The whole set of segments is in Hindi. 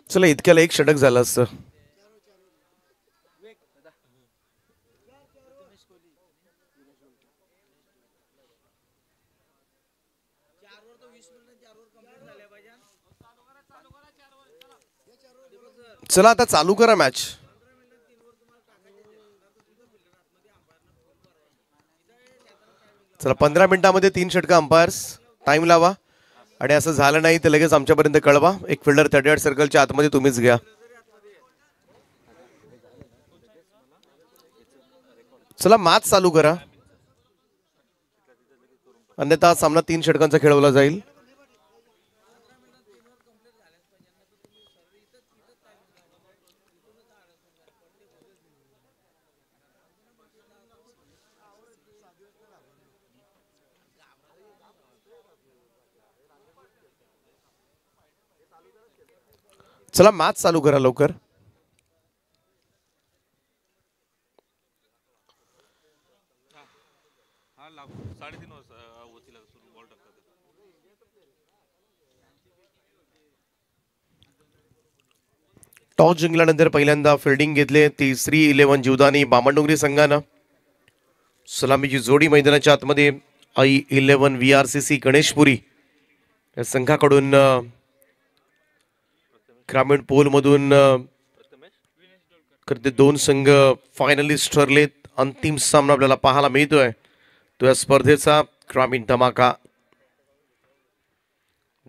चला इतक्याला एक षटक झालं असतं. चला आता चालू करा मॅच. चला 15 मिनिटांमध्ये 3 षटकं. अंपायर्स टाइम लावा आणि असं झालं नाही तर लगेच आमच्यापर्यंत कळवा. एक फिल्डर 38 सर्कलच्या आतमध्ये तुम्हीच घ्या. चला मॅच चालू करा, अन्यथा सामना 3 षटकांचा खेळवला जाईल. चला मॅच चालू करा लवकर. टॉस जिंकल्यानंतर पहिल्यांदा फिल्डिंग घेतले 3-11 जीवदानी बामणडोंगरी संघानं. सलामीची जोडी मैदानाच्या आतमध्ये I11 VRCC गणेशपुरी या संघाकडून ग्रामीण पोल मधून करते. 2 संघ फायनलिस्ट ठरलेत. अंतिम सामना आपल्याला पाहायला मिळतोय तो या स्पर्धेचा ग्रामीण धमाका.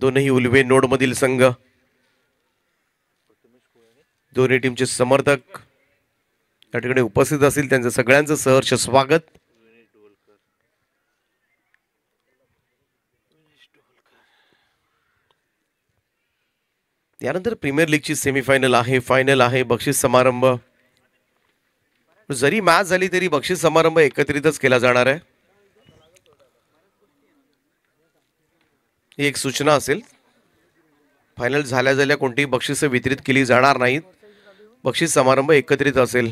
दोनही उलवे नोड मधील संघ, दोन्ही टीमचे समर्थक या ठिकाणी उपस्थित असतील. त्यांचं सगळ्यांचं सहर्ष स्वागत. यानंतर प्रीमियर लीगची सेमीफायनल आहे, फायनल आहे, बक्षीस समारंभ. जरी मॅच झाली तरी बक्षीस समारंभ एकत्रितच केला जाणार आहे. ही एक सूचना असेल. फायनल झाल्या कोणतीही बक्षिसं वितरित केली जाणार नाहीत. बक्षीस समारंभ एकत्रित असेल.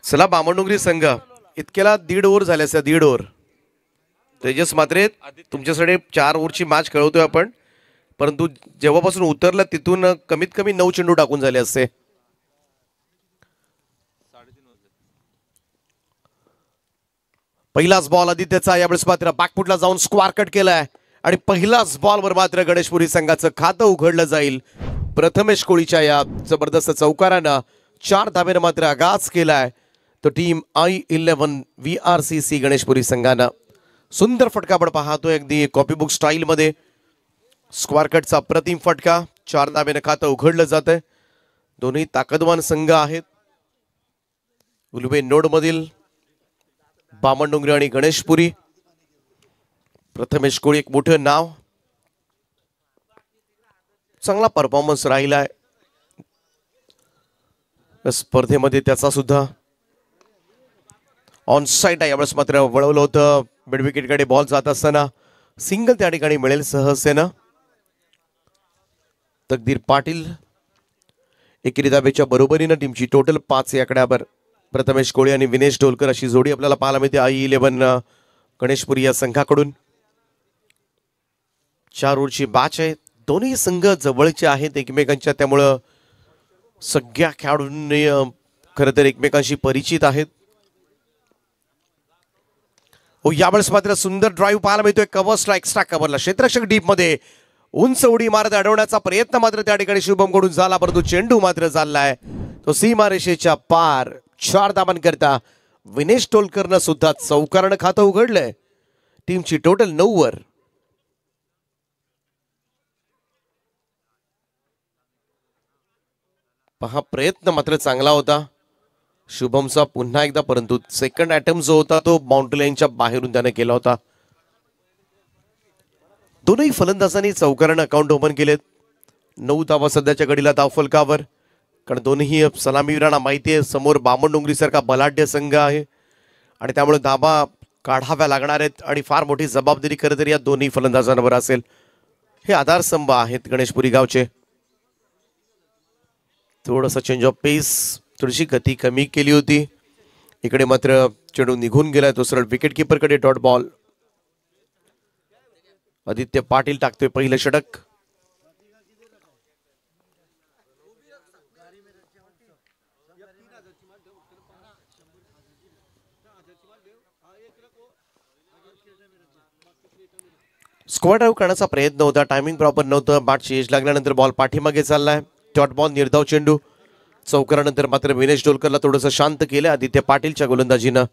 चला बामणडोंगरी संघ इतक्याला 1.5 ओव्हर झाले असते. 1.5 ओव्हर. तेजस मात्रे तुमच्याकडे 4 ओव्हरची मॅच खेळवतोय आपण, परंतु जेव्हापासून उतरला तिथून कमीत कमी 9 चेंडू टाकून झाले असते. पहिलाच बॉल आदित्यचा. यावेळेस मात्र बॅकफुटला जाऊन स्क्वार कट केलाय आणि पहिलाच बॉलवर मात्र गणेशपुरी संघाचं खातं उघडलं जाईल. प्रथमेश कोळीच्या या जबरदस्त चौकारानं 4 धाब्यानं मात्र आगाज केलाय तो टीम I11 VRCC गणेशपुरी संघानं. सुंदर फटका आपण पाहतोय, अगदी कॉपीबुक स्टाईल मध्ये. स्क्वार कटचा अप्रतिम फटका. 4 धाब्यानं खातं उघडलं जात आहे. दोन्ही ताकदवान संघ आहेत. उलवे नोड मधील बामणडोंगरी आणि गणेशपुरी. प्रथमेश कोळी एक मोठं नाव, चांगला परफॉर्मन्स राहिलाय स्पर्धेमध्ये त्याचा सुद्धा. ऑन साइड आहे. यावेळेस मात्र वळवलं होतं मिड विकेट कडे बॉल जात असताना. सिंगल त्या ठिकाणी मिळेल सहजतेनं. तकदीर पाटील एकेरी धाब्याच्या बरोबरीनं टीमची टोटल 5 या आकड्यावर. प्रथमेश कोळी आणि विनेश ढोलकर अशी जोडी आपल्याला पाहायला मिळते I11 गणेशपुरी या संघाकडून. 4 ओव्हरची मॅच आहे. दोन्ही संघ जवळचे आहेत एकमेकांच्या, त्यामुळं सगळ्या खेळाडूंनी खरं तर एकमेकांशी परिचित आहेत. हो, यावेळेस मात्र सुंदर ड्राईव्ह पाहायला मिळतोय. कव्हर स्ट्राईक, एक्स्ट्रा कव्हरला क्षेत्ररक्षक डीप मध्ये उंच उडी मारत अडवण्याचा प्रयत्न मात्र त्या ठिकाणी शुभम कडून झाला, परंतु चेंडू मात्र चाललाय तो सीमारेषेच्या पार. 4 धाबांकरता विनेश टोलकरनं सुद्धा चौकारानं खातं उघडलंय. टीमची टोटल 9 वर. पहा, प्रयत्न मात्र चांगला होता शुभमचा पुन्हा एकदा, परंतु सेकंड अटेम्प्ट जो होता तो बाउंड्री लाईनच्या बाहेरून त्याने केला होता. दोनही फलंदाजांनी चौकारानं अकाउंट ओपन केलेत. 9 धावा सध्याच्या घडीला धावफलकावर, कारण दोन्ही सलामीवीरांना माहिती आहे समोर बामणडोंगरी सारखा बलाढ्य संघ आहे आणि त्यामुळे धाबा काढाव्या लागणार आहेत आणि फार मोठी जबाबदारी खरं तर या दोन्ही फलंदाजांवर असेल. हे आधारस्तंभ आहेत गणेशपुरी गावचे. थोडंसं चेंज ऑफ पेस, थोडीशी गती कमी केली होती. इकडे मात्र चेंडू निघून गेलाय तो सरळ विकेट कीपरकडे. Dot ball. आदित्य पाटील टाकतोय पहिलं षटक. स्क्वॉड ड्राईव्ह करण्याचा प्रयत्न होता, टायमिंग प्रॉपर नव्हतं. बॅटची एज लागल्यानंतर बॉल पाठीमागे चाललाय. Dot ball. निर्धाव चेंडू. चौकारानंतर मात्र विनेश डोलकरला थोडंसं शांत केलं आदित्य पाटीलच्या गोलंदाजीनं.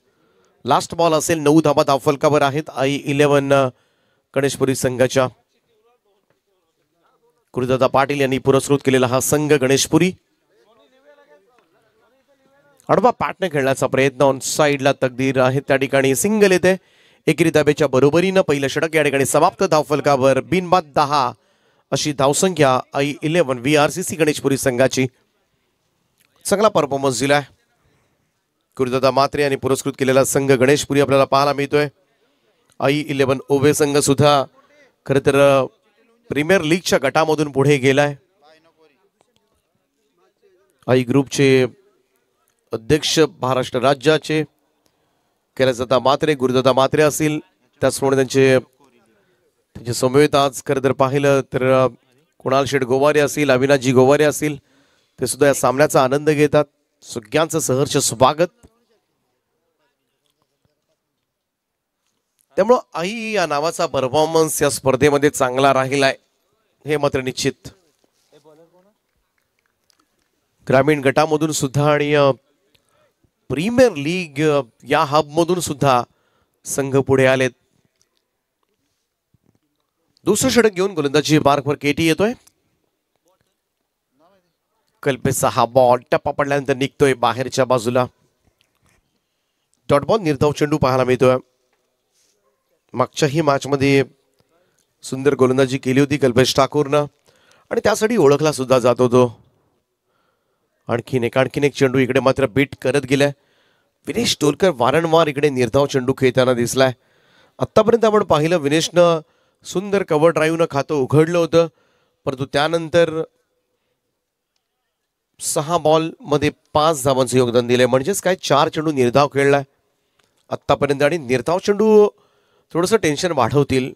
लास्ट बॉल असेल. 9 धाबा धावफलकावर आहेत I-11 गणेशपुरी संघाच्या. गुरुदादा पाटील यांनी पुरस्कृत केलेला हा संघ गणेशपुरी. आडवा पॅटने खेळण्याचा प्रयत्न. ऑन साइडला तकदीर आहे, त्या ठिकाणी सिंगल येते. एकेरी धाब्याच्या बरोबरीनं पहिलं षटक या ठिकाणी समाप्त. धावफलकावर बिनबाद 10 अशी धावसंख्या I-11 VRCC गणेशपुरी संघाची. चांगला परफॉर्मन्स दिलाय गुरुदादा मात्रे यांनी पुरस्कृत केलेला संघ गणेशपुरी आपल्याला पाहायला मिळतोय. I-11 ओवे संघ सुद्धा खरं तर प्रीमियर लीगच्या गटामधून पुढे गेलाय. I ग्रुपचे अध्यक्ष महाराष्ट्र राज्याचे कैलासदादा मात्रे, गुरुदादा मात्रे असतील. त्याचप्रमाणे त्यांचे समवेत आज खरं तर पाहिलं तर कुणाल शेठ गोवारे असतील, अविनाशजी गोवारे असतील, ते सुद्धा या सामन्याचा आनंद घेतात. सगळ्यांचं सहर्ष स्वागत. त्यामुळं आई या नावाचा परफॉर्मन्स या स्पर्धेमध्ये चांगला राहिलाय हे मात्र निश्चित. ग्रामीण गटामधून सुद्धा आणि प्रीमियर लीग या हब मधून सुद्धा संघ पुढे आलेत. दुसरं षटक घेऊन गोलंदाजी मार्कवर केटी येतोय. कल्पेचा हा बॉल टप्पा पडल्यानंतर निघतोय बाहेरच्या बाजूला. Dot ball. निर्धाव चेंडू पाहायला मिळतोय. मागच्याही मॅच मध्ये सुंदर गोलंदाजी केली होती कल्पेश ठाकूरनं आणि त्यासाठी ओळखला सुद्धा जात होतो. आणखीन एक चेंडू इकडे मात्र बीट करत गेलाय. विनेश डोलकर वारंवार इकडे निर्धाव चेंडू खेळताना दिसलाय. आतापर्यंत आपण पाहिलं विनेशनं सुंदर कव्हर ड्राईव्हनं खातं उघडलं होतं, परंतु त्यानंतर 6 बॉल मध्ये 5 धावांचं योगदान दिलंय. म्हणजेच काय 4 चेंडू निर्धाव खेळलाय आतापर्यंत आणि निर्धाव चेंडू थोडंसं टेन्शन वाढवतील.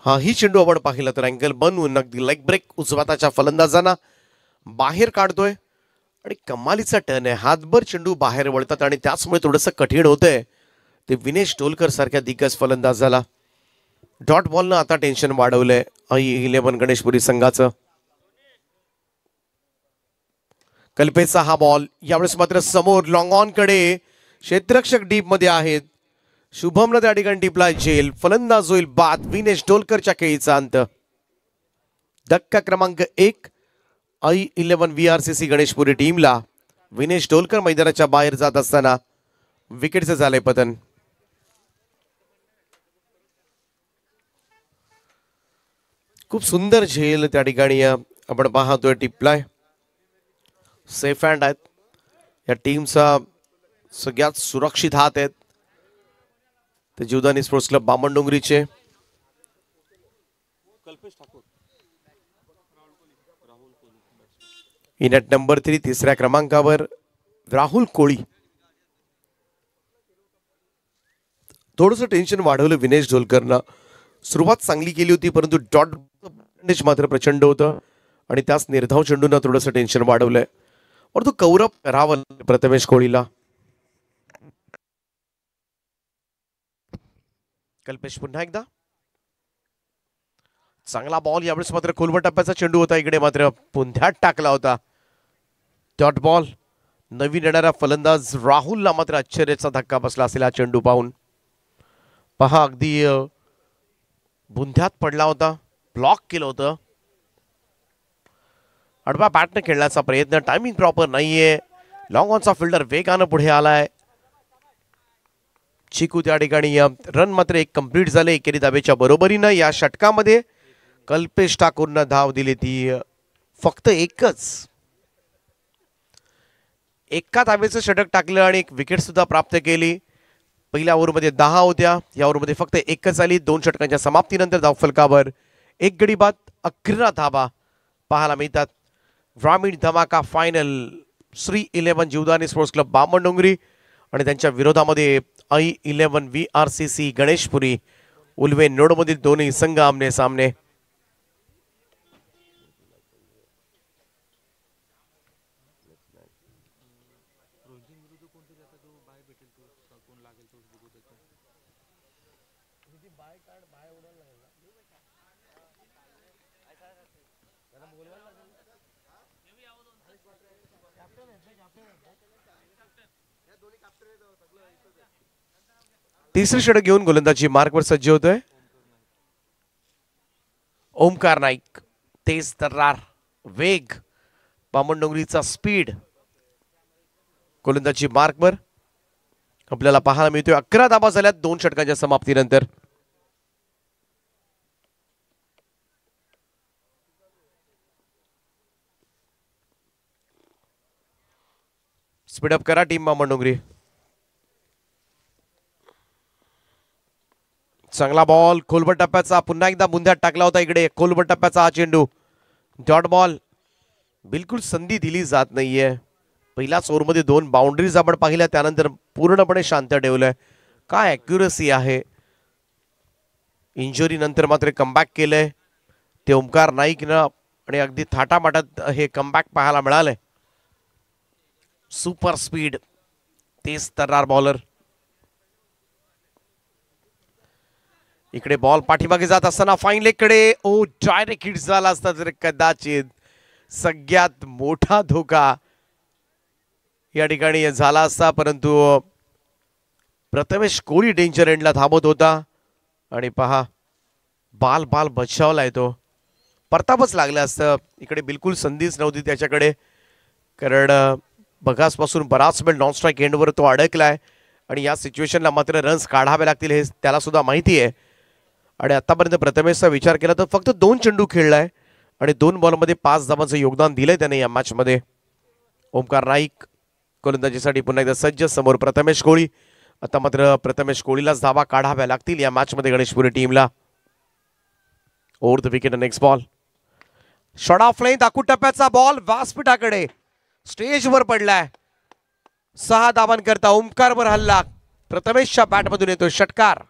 ही चेंडू आपण पाहिला तर अँगल बनवून अगदी लेग ब्रेक उजवाताच्या फलंदाजांना बाहेर काढतोय आणि कमालीचा टर्न आहे. हातभर चेंडू बाहेर वळतात आणि त्याचमुळे थोडंसं कठीण होतंय ते विनेश डोलकर सारख्या दिग्गज फलंदाजाला. डॉट बॉलनं आता टेन्शन वाढवलंय I-11 गणेशपुरी संघाचं. कल्पेचा हा बॉल यावेळेस मात्र समोर लॉंग ऑन कडे क्षेत्ररक्षक डीप मध्ये आहेत. शुभमला त्या ठिकाणी टिपलाय झेल. फलंदाज होईल बाद. विनेश डोलकरच्या खेळीचा अंत. धक्का क्रमांक 1 I-11 VRCC गणेशपुरी टीमला. विनेश डोलकर मैदानाच्या बाहेर जात असताना विकेटचे झाले पतन. खूप सुंदर झेल त्या ठिकाणी आपण पाहतोय टिपलाय. सेफ हँड आहेत या टीमचा. सगळ्यात सुरक्षित हात आहेत ते जीवदानी स्पोर्ट्स क्लब बामणडोंगरीचे. इन ॲट नंबर 3 तिसऱ्या क्रमांकावर राहुल कोळी. थोडंसं टेन्शन वाढवलं विनेश डोलकरनं. सुरुवात चांगली केली होती परंतु डॉट मात्र प्रचंड होतं आणि त्याच निर्धाव चेंडूनं थोडंसं टेन्शन वाढवलंय. परंतु कौरव करावं प्रथमेश कोळीला. कल्पेश पुन्हा एकदा. चांगला बॉल. यावेळेस मात्र खोलवर टप्प्याचा चेंडू होता. इकडे मात्र पुंध्यात टाकला होता. Dot ball. नवीन येणारा फलंदाज राहुलला मात्र आश्चर्याचा धक्का बसला असेल हा चेंडू पाहून. पहा अगदी बुंध्यात पडला होता. ब्लॉक केलं होतं. आडवा बॅटने खेळण्याचा प्रयत्न. टायमिंग प्रॉपर नाहीये. लॉंग ऑनचा फिल्डर वेगानं पुढे आलाय. चिकू त्या ठिकाणी रन मात्र एक कंप्लीट झाले एकेरी धाब्याच्या बरोबरीनं. या षटकामध्ये कल्पेश ठाकूरनं धाव दिली ती फक्त एकच. एका धावेचं षटक टाकलं आणि एक विकेट सुद्धा प्राप्त केली. पहिल्या ओव्हरमध्ये 10 होत्या. या ओव्हरमध्ये फक्त एकच आली. 2 षटकांच्या समाप्तीनंतर धावफलकावर 1 गडी बाद 11 धाबा पाहायला मिळतात. ग्रामीण धमाका final Shri 11 Jivdani sports club Bamandongri आणि त्यांच्या विरोधामध्ये I11 VRCC गणेशपुरी उल्वे नोडमधील दोन्ही संघ आमने सामने. तिसरी षटक घेऊन गोलंदाजी मार्कवर सज्ज होतोय ओमकार नाईक. तेज तर्रार, वेग, बामणडोंगरीचा स्पीड गोलंदाजी मार्कवर आपल्याला पाहायला मिळतोय. 11 धावा झाल्यात 2 षटकांच्या समाप्तीनंतर. स्पीडअप करा टीम बामणडोंगरी. चांगला बॉल खोलबट टप्प्याचा, पुन्हा एकदा बुंद्यात टाकला होता. इकडे खोलबट टप्प्याचा हा चेंडू, डॉट बॉल. बिलकुल संधी दिली जात नाहीये. पहिल्याच ओव्हरमध्ये 2 बाउंड्रीज आपण पाहिल्या, त्यानंतर पूर्णपणे शांत ठेवलंय. काय ॲक्युरसी आहे. इंजुरी नंतर मात्र कमबॅक केलंय ते ओमकार नाईकनं आणि अगदी थाटामाटात हे कमबॅक पाहायला मिळालंय. सुपर स्पीड, तेज तर्रार बॉलर. इकडे बॉल पाठीमागे जात असताना फाईन लेग कडे. ओ, डायरेक्ट हिट झाला असता तर कदाचित सगळ्यात मोठा धोका या ठिकाणी झाला असता, परंतु प्रथमेश कोळी डेंजर एंडला थांबत होता आणि पहा बाल बचावलाय तो. परतापच लागलं असतं. इकडे बिलकुल संधीच नव्हती त्याच्याकडे, कारण बघासपासून बराच वेळ नॉन स्ट्राईक एंडवर तो अडकलाय आणि या सिच्युएशनला मात्र रन्स काढावे लागतील हे त्याला सुद्धा माहिती आहे. आणि आतापर्यंत प्रथमेशचा विचार केला तर फक्त 2 चेंडू खेळलाय आणि 2 बॉलमध्ये 5 धावांचं योगदान दिलंय त्याने या मॅच मध्ये. ओमकार नाईक गोलंदाजीसाठी पुन्हा एकदा सज्ज. समोर प्रथमेश कोळी. आता मात्र प्रथमेश कोळीलाच धावा काढाव्या लागतील या मॅच मध्ये गणेशपुरी टीमला. Over the wicket next ball. Shot of length आखूड टप्प्याचा बॉल व्यासपीठाकडे स्टेजवर पडलाय. 6 धावांकरता ओमकारवर हल्ला. प्रथमेशच्या बॅटमधून येतो षटकार.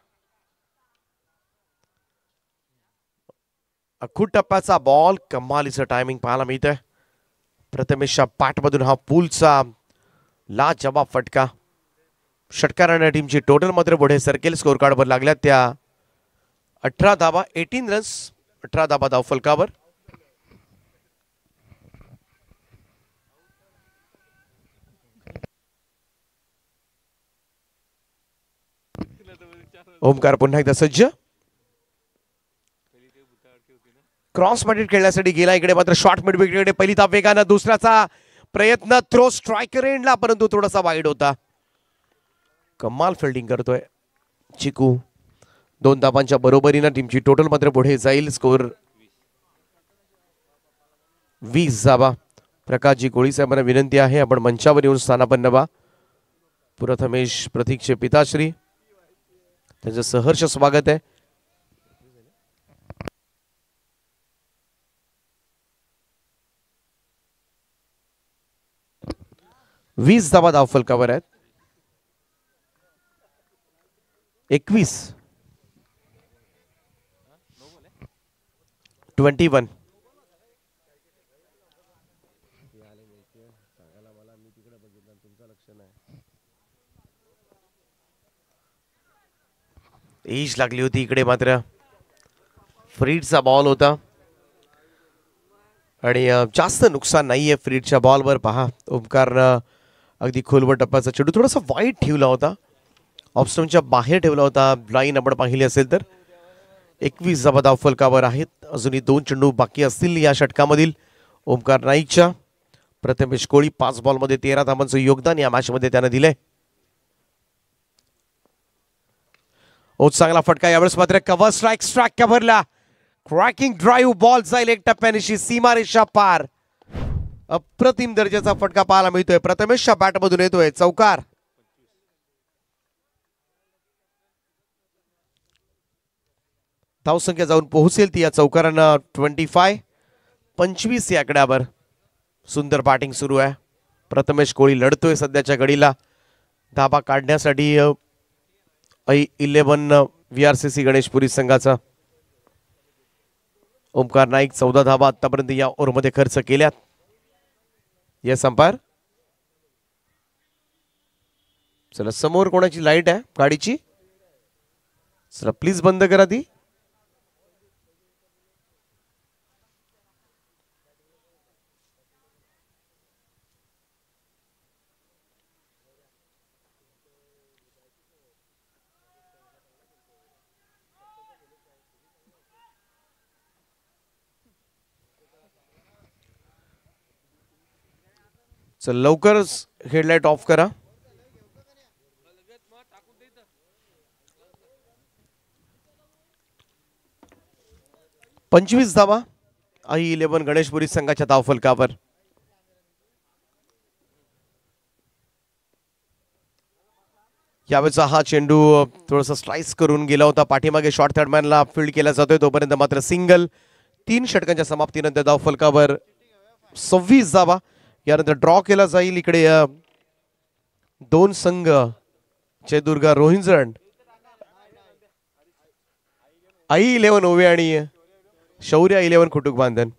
आखूड टप्प्याचा बॉल, कमालीचं टायमिंग पाहायला मिळतंय. प्रथमेशच्या बॅटमधून हा पूलचा लाजवाब फटका. षटकाराने टीमची टोटल मात्र पुढे सरकेल. स्कोर कार्डवर लागल्या त्या 18 धावा, 18 रन्स, 18 धावा धावफलकावर. ओमकार पुन्हा एकदा सज्ज. क्रॉस मध्ये खेळण्यासाठी गेला. इकडे मात्र शॉर्ट मिड विकेटकडे पहिली धाव वेगानं. दुसऱ्याचा प्रयत्न, थ्रो स्ट्रायकर एंडला, परंतु थोडासा वाईड होता. कमाल फिल्डिंग करतोय चिकू. 2 धावांच्या बरोबरीनं टीमची टोटल मात्र पुढे जाईल. स्कोर 20 धावा. प्रकाशजी कोळी साहेबांना विनंती आहे आपण मंचावर येऊन स्थानापन्न व्हा. प्रथमेश प्रतीकचे पिताश्री, त्यांचं सहर्ष स्वागत आहे. वीस धावा धावफलकावर आहेत. 21 21. एज लागली होती. इकडे मात्र फ्रीडचा बॉल होता आणि जास्त नुकसान नाहीये फ्रीडच्या बॉलवर. पहा ओमकारनं अगदी खोलवर टप्प्याचा चेंडू थोडासा वाईट ठेवला होता, ऑफस्टमच्या बाहेर ठेवला होता. लाईन आपण पाहिली असेल तर 21 धावा धावफलकावर आहेत. अजूनही 2 चेंडू बाकी असतील या षटकामधील ओमकार नाईकच्या. प्रथमेश कोळी 5 बॉलमध्ये 13 धावांचं योगदान या मॅच मध्ये त्यानं दिलंय. ओ, चांगला फटका. यावेळेस मात्र कव्हर स्ट्राईक कव्हरला. क्रॅकिंग ड्राईव्ह बॉल जाईल 1 टप्प्यानिशी सीमारेषा पार. अप्रतिम दर्जाचा फटका पाहायला मिळतोय. प्रथमेशच्या बॅटमधून येतोय चौकार. धावसंख्या जाऊन पोहोचेल ती या चौकारांना 25 या आकड्यावर. सुंदर बॅटिंग सुरू आहे. प्रथमेश कोळी लढतोय सध्याच्या घडीला धाबा काढण्यासाठी 11 VRCC गणेशपुरी संघाचा. ओमकार नाईक 14 धाबा आतापर्यंत या ओव्हरमध्ये खर्च केल्यात. Yes umpire. चला समोर कोणाची लाईट आहे गाडीची, चला प्लीज बंद करा ती. चल लवकरच हेडलाईट ऑफ करा. पंचवीस धावा I11 गणेशपुरी संघाच्या धावफलकावर. यावेळेचा हा चेंडू थोडासा स्लाइस करून गेला होता पाठीमागे. शॉर्ट थर्डमॅनला फील्ड केला जातोय तोपर्यंत मात्र सिंगल. 3 षटकांच्या समाप्तीनंतर धावफलकावर 26 धावा. यानंतर ड्रॉ केला जाईल. इकडे 2 संघ जयदुर्गा रोहिंजण I11 ओवे आणि शौर्य I11 खुटुक बांधन.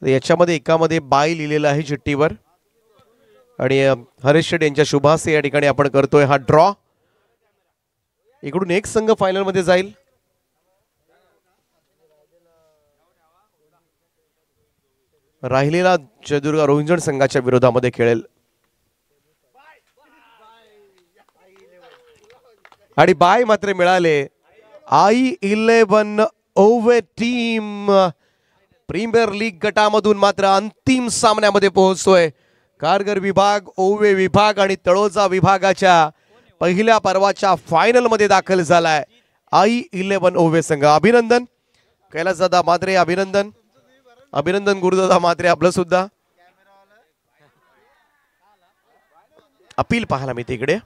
याच्यामध्ये एकामध्ये बाय लिहिलेलं आहे चिठ्ठीवर आणि हरेश शेट यांच्या शुभासे या ठिकाणी आपण करतोय हा ड्रॉ. इकडून एक संघ फायनल मध्ये जाईल. राहिलेला जयदुर्गा रोहिंजण संघाच्या विरोधामध्ये खेळेल. आणि बाय मात्र मिळाले. I11 ओव्हे टीम प्रीमियर लीग गटामधून मात्र अंतिम सामन्यामध्ये पोहोचतोय. कारगर विभाग, ओवे विभाग आणि तळोजा विभागाच्या पहिल्या पर्वाच्या फायनल मध्ये दाखल झालाय I11 ओवे संघ. अभिनंदन कैलासदादा मात्रे, अभिनंदन. अभिनंदन गुरुदादा मात्रे आपलं सुद्धा. अपील पाहायला मी तिकडे.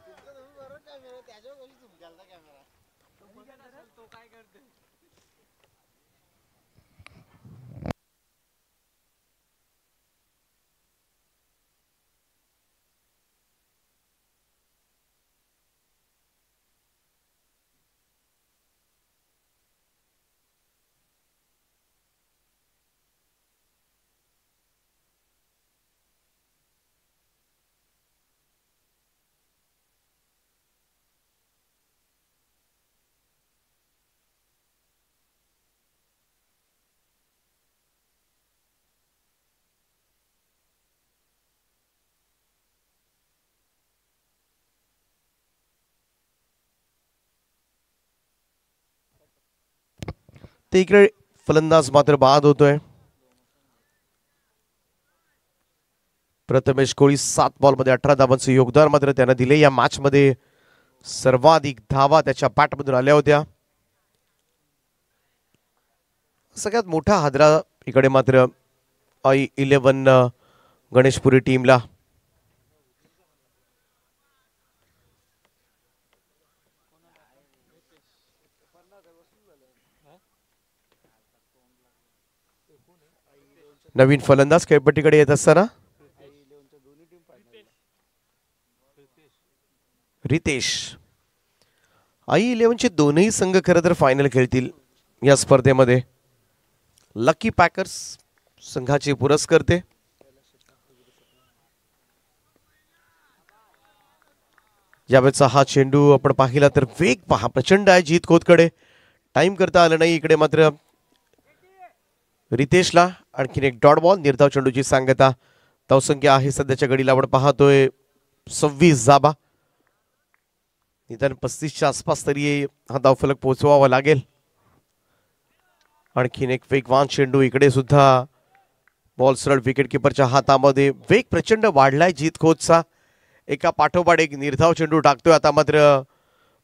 ते इकडे फलंदाज मात्र बाद होतोय. प्रथमेश कोळी 7 बॉलमध्ये 18 धावांचं योगदान मात्र त्यानं दिले. या मॅच मध्ये सर्वाधिक धावा त्याच्या बॅटमधून आल्या होत्या. सगळ्यात मोठा हादरा इकडे मात्र I11 गणेशपुरी टीमला. नवीन फलंदाज खेळपट्टीकडे येत असताना रितेश. I11 चे दोनही संघ खरं तर फायनल खेळतील या स्पर्धेमध्ये. लकी पॅकर्स संघाचे पुरस्कर्ते. यावेळेचा हा चेंडू आपण पाहिला तर वेग पहा प्रचंड आहे जीत खोतकडे. टाइम करता आलं नाही. इकडे मात्र रितेशला आणखीन एक डॉट बॉल. निर्धाव चेंडूची सांगता. धावसंख्या आहे सध्याच्या घडीला आपण पाहतोय 26 धावा. निदान 35च्या आसपास तरी हा धावफलक पोहोचवावा लागेल. आणखीन एक वेगवान चेंडू. इकडे सुद्धा बॉल सरळ विकेट किपरच्या हातामध्ये. वेग प्रचंड वाढलाय जीत खोतचा. एका पाठोपाठ एक निर्धाव चेंडू टाकतोय. आता मात्र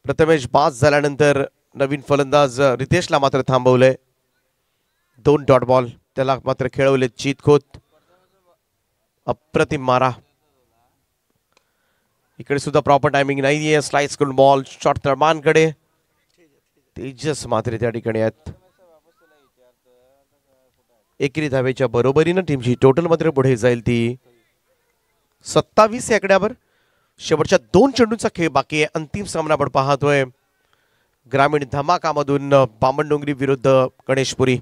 प्रथमेश बाद झाल्यानंतर नवीन फलंदाज रितेशला मात्र थांबवलंय. 2 डॉट बॉल त्याला मात्र खेळवले जीत खोत. अप्रतिम मारा. इकडे सुद्धा प्रॉपर टायमिंग नाहीये. स्लाइस करून बॉल शॉर्ट थर्डमॅनकडे. तेजस मात्र त्या ठिकाणी आहेत. एकेरी धावेच्या बरोबरीनं टीमची टोटल मात्र पुढे जाईल ती 27 या आकड्यावर. शेवटच्या 2 चेंडूंचा खेळ बाकी आहे. अंतिम सामना आपण पाहतोय ग्रामीण धमाकामधून बामणडोंगरी विरुद्ध गणेशपुरी.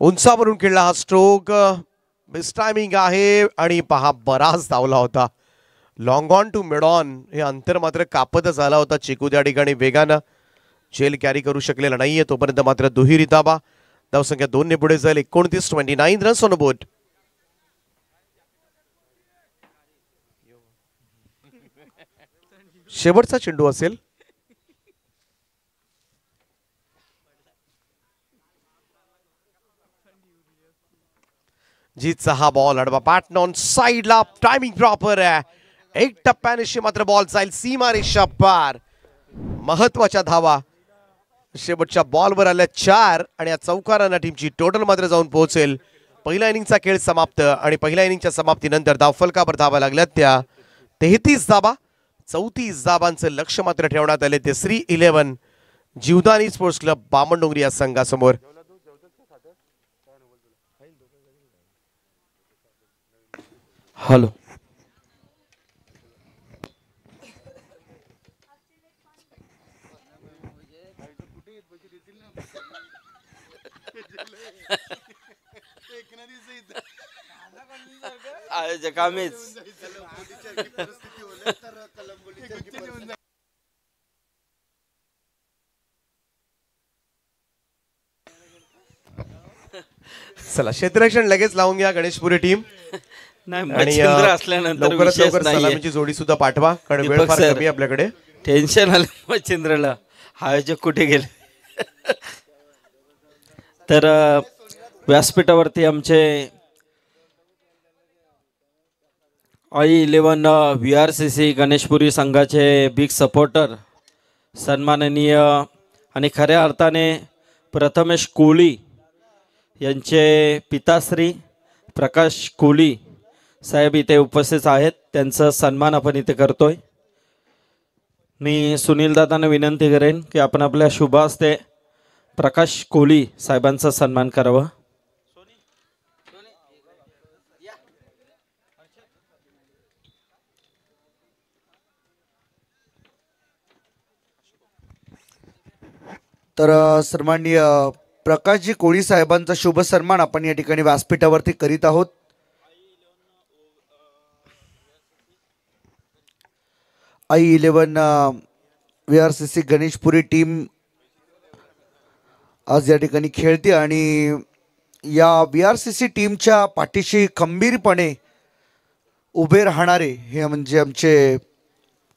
उंचावरून खेळला हा स्ट्रोक, मिस टायमिंग आहे आणि पहा बराच धावला होता. Long on to mid on हे अंतर मात्र कापतच आला होता. चिकू त्या ठिकाणी वेगानं झेल कॅरी करू शकलेला नाहीये. तोपर्यंत मात्र दुहेरी धाबा. धावसंख्या 2 ने पुढे जाईल. 29 रन्स ऑन बोर्ड. शेवटचा चेंडू असेल. जीतचा हा बॉल अडवा पॅटर्न ऑन साइडला. टायमिंग प्रॉपर आहे. 1 टप्प्याने मात्र बॉल जाईल सीमा रेषा पार. महत्वाच्या धावा शेवटच्या बॉलवर आल्या 4 आणि या चौकारांना टीमची टोटल मात्र जाऊन पोहोचेल. पहिल्या इनिंगचा खेळ समाप्त आणि पहिल्या इनिंगच्या समाप्तीनंतर धावफलकावर धावा लागल्यात त्या 33 धाबा. 34 धाबांचं लक्ष मात्र ठेवण्यात आले. तिसरी 11 जीवदानी स्पोर्ट्स क्लब बामणडोंगरी या संघासमोर. हॅलो कामीच चला क्षेत्ररक्षण लगेच लावून घ्या गणेशपुरी टीम. आणि असल्यानंतर लवकरात लवकर सलामीची जोडी सुद्धा पाठवा कारण वेळ फार कमी आपल्याकडे. टेन्शन आलं मच्छिंद्रला, आयोजक कुठे गेले. तर व्यासपीठावरती आमचे I11 VRCC गणेशपुरी संघाचे बिग सपोर्टर सन्माननीय आणि खऱ्या अर्थाने प्रथमेश कोहली यांचे पिताश्री प्रकाश कोहली साहेब इथे उपस्थित आहेत. त्यांचा सन्मान आपण इथे करतोय. मी सुनील दादांना विनंती करेन की आपण आपल्या शुभ हस्ते प्रकाश कोहली साहेबांचा सन्मान करावा. तर सन्माननीय प्रकाशजी कोळी साहेबांचा शुभ सन्मान आपण या ठिकाणी व्यासपीठावरती करीत आहोत. I11 VRCC गणेशपुरी टीम आज या ठिकाणी खेळते आणि या VRCC टीमच्या पाठीशी खंबीरपणे उभे राहणारे हे म्हणजे आमचे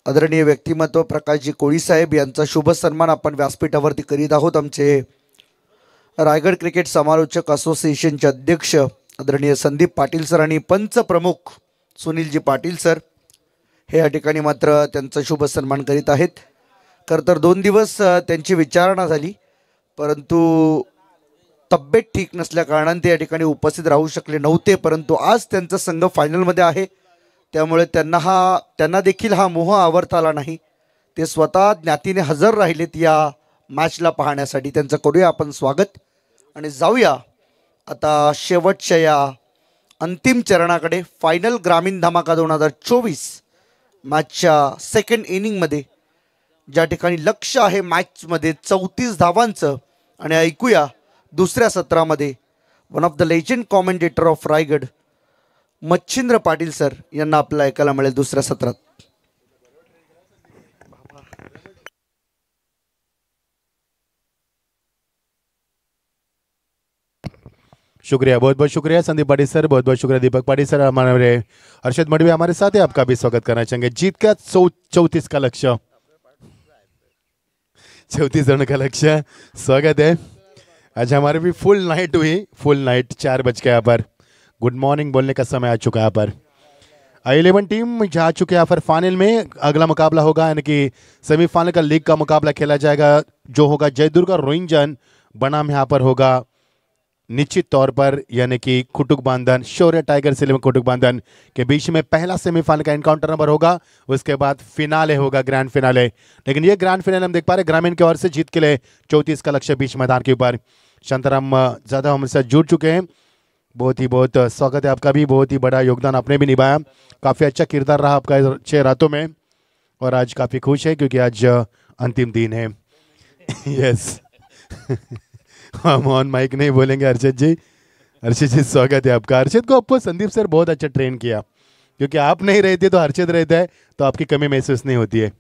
आदरणीय व्यक्तिमत्व प्रकाशजी कोळी साहेब यांचा शुभ सन्मान आपण व्यासपीठावरती करीत आहोत. आमचे रायगड क्रिकेट समालोचक असोसिएशनचे अध्यक्ष आदरणीय संदीप पाटील सर आणि पंच प्रमुख सुनीलजी पाटील सर हे या ठिकाणी मात्र त्यांचा शुभ सन्मान करीत आहेत. खरं तर 2 दिवस त्यांची विचारणा झाली परंतु तब्येत ठीक नसल्या कारणाने ते या ठिकाणी उपस्थित राहू शकले नव्हते. परंतु आज त्यांचा संघ फायनलमध्ये आहे त्यामुळे त्यांना देखील हा मोह आवरता आला नाही. ते स्वतः ज्ञातीने हजर राहिलेत या मॅचला पाहण्यासाठी. त्यांचं करूया आपण स्वागत आणि जाऊया आता शेवटच्या या अंतिम चरणाकडे. फायनल ग्रामीण धमाका 2024 मॅचच्या सेकंड इनिंगमध्ये ज्या ठिकाणी लक्ष आहे मॅचमध्ये 34 धावांचं. आणि ऐकूया दुसऱ्या सत्रामध्ये one of the legend commentator of Raigad Machhindra Patil sir यांना आपल्याला ऐकायला मिळेल दुसऱ्या सत्रात. शुक्रिया, बहुत बहुत शुक्रिया संदीप पाटिल सर, बहुत बहुत शुक्रिया दीपक पाटिल सर. हमारे अर्शद मडवी हमारे साथ है, आपका भी स्वागत करना चाहेंगे. जीत का 34 का लक्ष्य, 34 रन का लक्ष्य. स्वागत है. आज हमारे भी फुल नाइट हुई, फुल नाइट 4 बज के यहाँ पर गुड मॉर्निंग बोलने का समय आ चुका है. यहाँ पर I11 टीम जा चुके हैं यहाँ पर फाइनल में. अगला मुकाबला होगा यानी कि सेमीफाइनल का लीग का मुकाबला खेला जाएगा जो होगा जयदुर्गा रोइंजन बनाम यहाँ पर होगा निश्चित तौर पर यानी कि कुटुक बांधन शौर्य टाइगर्स 11 कुटुक बांधन के बीच में पहला सेमीफाइनल का एनकाउंटर नंबर होगा। उसके बाद फिनाले होगा, ग्रैंड फिनाले। लेकिन ये ग्रैंड फिनाले हम देख पा रहे हैं ग्रामीण की ओर से जीत के लिए 34 का लक्ष्य बीच मैदान के ऊपर। शांताराम ज़्यादा हमारे साथ जुड़ चुके हैं, बहुत स्वागत है आपका भी। बहुत ही बड़ा योगदान आपने भी निभाया, काफ़ी अच्छा किरदार रहा आपका 6 रातों में और आज काफ़ी खुश है क्योंकि आज अंतिम दिन है। यस हम ऑन माइक नहीं बोलेंगे। अर्षद जी स्वागत है आपका। अर्षद को आपको संदीप सर बहुत अच्छा ट्रेन किया, क्योंकि आप नहीं रहते तो अर्षद रहता है तो आपकी कमी महसूस नहीं होती है।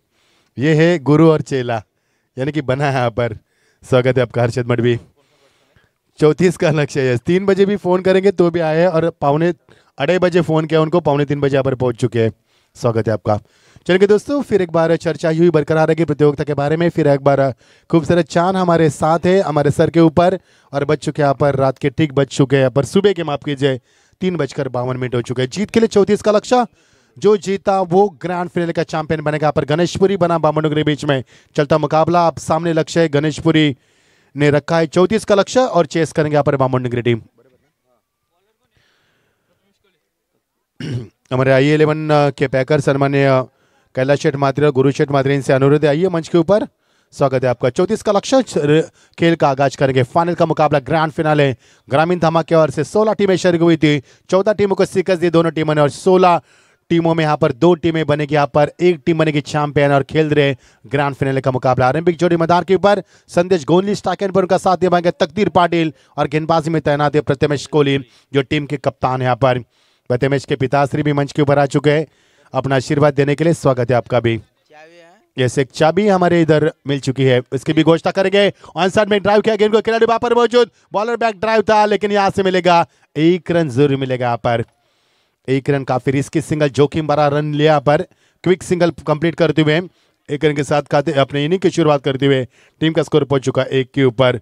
ये है गुरु और चेला, यानी कि बना है यहाँ पर। स्वागत है आपका हर्षद मडवी। 34 का लक्ष्य है। 3 बजे भी फ़ोन करेंगे तो भी आए और 2:30 बजे फ़ोन किया उनको, 2:45 बजे यहाँ पर पहुँच चुके हैं। स्वागत है आपका। चलिए दोस्तों, फिर एक बार चर्चा हुई बरकरार रहेगी प्रतियोगिता के बारे में। फिर एक बार खूबसूरत चांद हमारे साथ है, हमारे सर के ऊपर, और बज चुके यहाँ पर रात के ठीक बज चुके हैं यहाँ पर सुबह के, माफ कीजिए 3:52 हो चुके हैं। जीत के लिए 34 का लक्ष्य, जो जीता वो ग्रैंड फिनाले का चैंपियन बनेगा। यहाँ पर गणेशपुरी बना बामनगरी बीच में चलता मुकाबला। आप सामने लक्ष्य है, गणेशपुरी ने रखा है 34 का लक्ष्य और चेस करेंगे यहाँ पर बामनगरी टीम। हमारे I11 के पैकर सम्मान्य कैलाश शेठ मात्री और गुरु शेठ मात्री से अनुरोध है, आइए मंच के ऊपर। स्वागत है आपका। 34 का लक्ष्य खेल का आगाज करेंगे। फाइनल का मुकाबला ग्रैंड फिनाले ग्रामीण धमाके और से 16 टीमें शरीक हुई थी। 14 टीमों को शिकस्त दी दोनों टीमों ने और 16 टीमों में यहाँ पर 2 टीमें बनेगी। यहाँ पर एक टीम बनेगी चैंपियन और खेल रहे ग्रैंड फिनाले का मुकाबला। ओलंपिक जोड़ी मैदान के ऊपर संदेश गोंदली स्टाकेन पर उनका साथ निभाएंगे तकदीर पाटिल और गेंदबाजी में तैनात है प्रथमेश कोहली, जो टीम के कप्तान है। यहाँ पर प्रथमेश के पिताश्री भी मंच के ऊपर आ चुके हैं अपना आशीर्वाद देने के लिए। स्वागत है आपका भी। यस, एक चाबी हमारे इधर मिल चुकी है, इसकी भी घोषणा करेंगे। ऑन साइड में ड्राइव किया गेंद को, खिलाड़ी वहां पर मौजूद, बॉलर बैक ड्राइव था लेकिन यहां से मिलेगा 1 रन जरूर मिलेगा। यहाँ पर 1 रन, काफी रिस्की सिंगल, जोखिम भरा रन लिया यहाँ पर। क्विक सिंगल कंप्लीट करते हुए 1 रन के साथ खाते अपने इनिंग की शुरुआत करते हुए टीम का स्कोर पहुंच चुका 1 के ऊपर।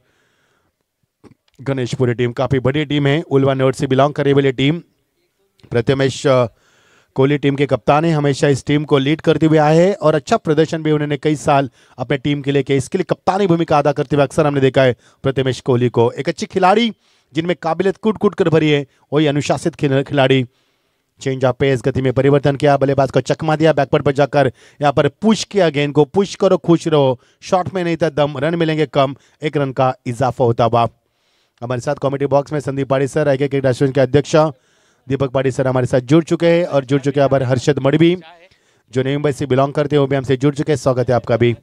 गणेशपुरी टीम काफी बड़ी टीम है, उलवा नोट से बिलोंग करने वाली टीम। प्रथमेश कोहली टीम के कप्तान है, हमेशा इस टीम को लीड करते हुए आए हैं और अच्छा प्रदर्शन भी उन्होंने कई साल अपने टीम के लिए किया। इसके लिए कप्तानी भूमिका अदा करते हुए अक्सर हमने देखा है प्रथमेश कोहली को। एक अच्छी खिलाड़ी जिनमें काबिलियत कूट कूट कर भरी है, वही अनुशासित खिलाड़ी। चेंज ऑफ पेस, गति में परिवर्तन किया, बल्लेबाज को चकमा दिया, बैकवर्ड पर जाकर यहाँ पर पुश किया गेंद को। पुश करो खुश रहो, शॉट में नहीं था दम, रन मिलेंगे कम, 1 रन का इजाफा होता हुआ। हमारे साथ कॉमेडी बॉक्स में संदीप पाड़ी सर, IK क्रिकेट एसोसिएशन के अध्यक्ष दीपक पाड़ी सर हमारे साथ जुड़ चुके हैं और जुड़ चुके हैं हमारे हर्षद मडवी, जो नई मुंबई से बिलोंग करते हैं, वो भी हमसे जुड़ चुके हैं। स्वागत है आपका भी।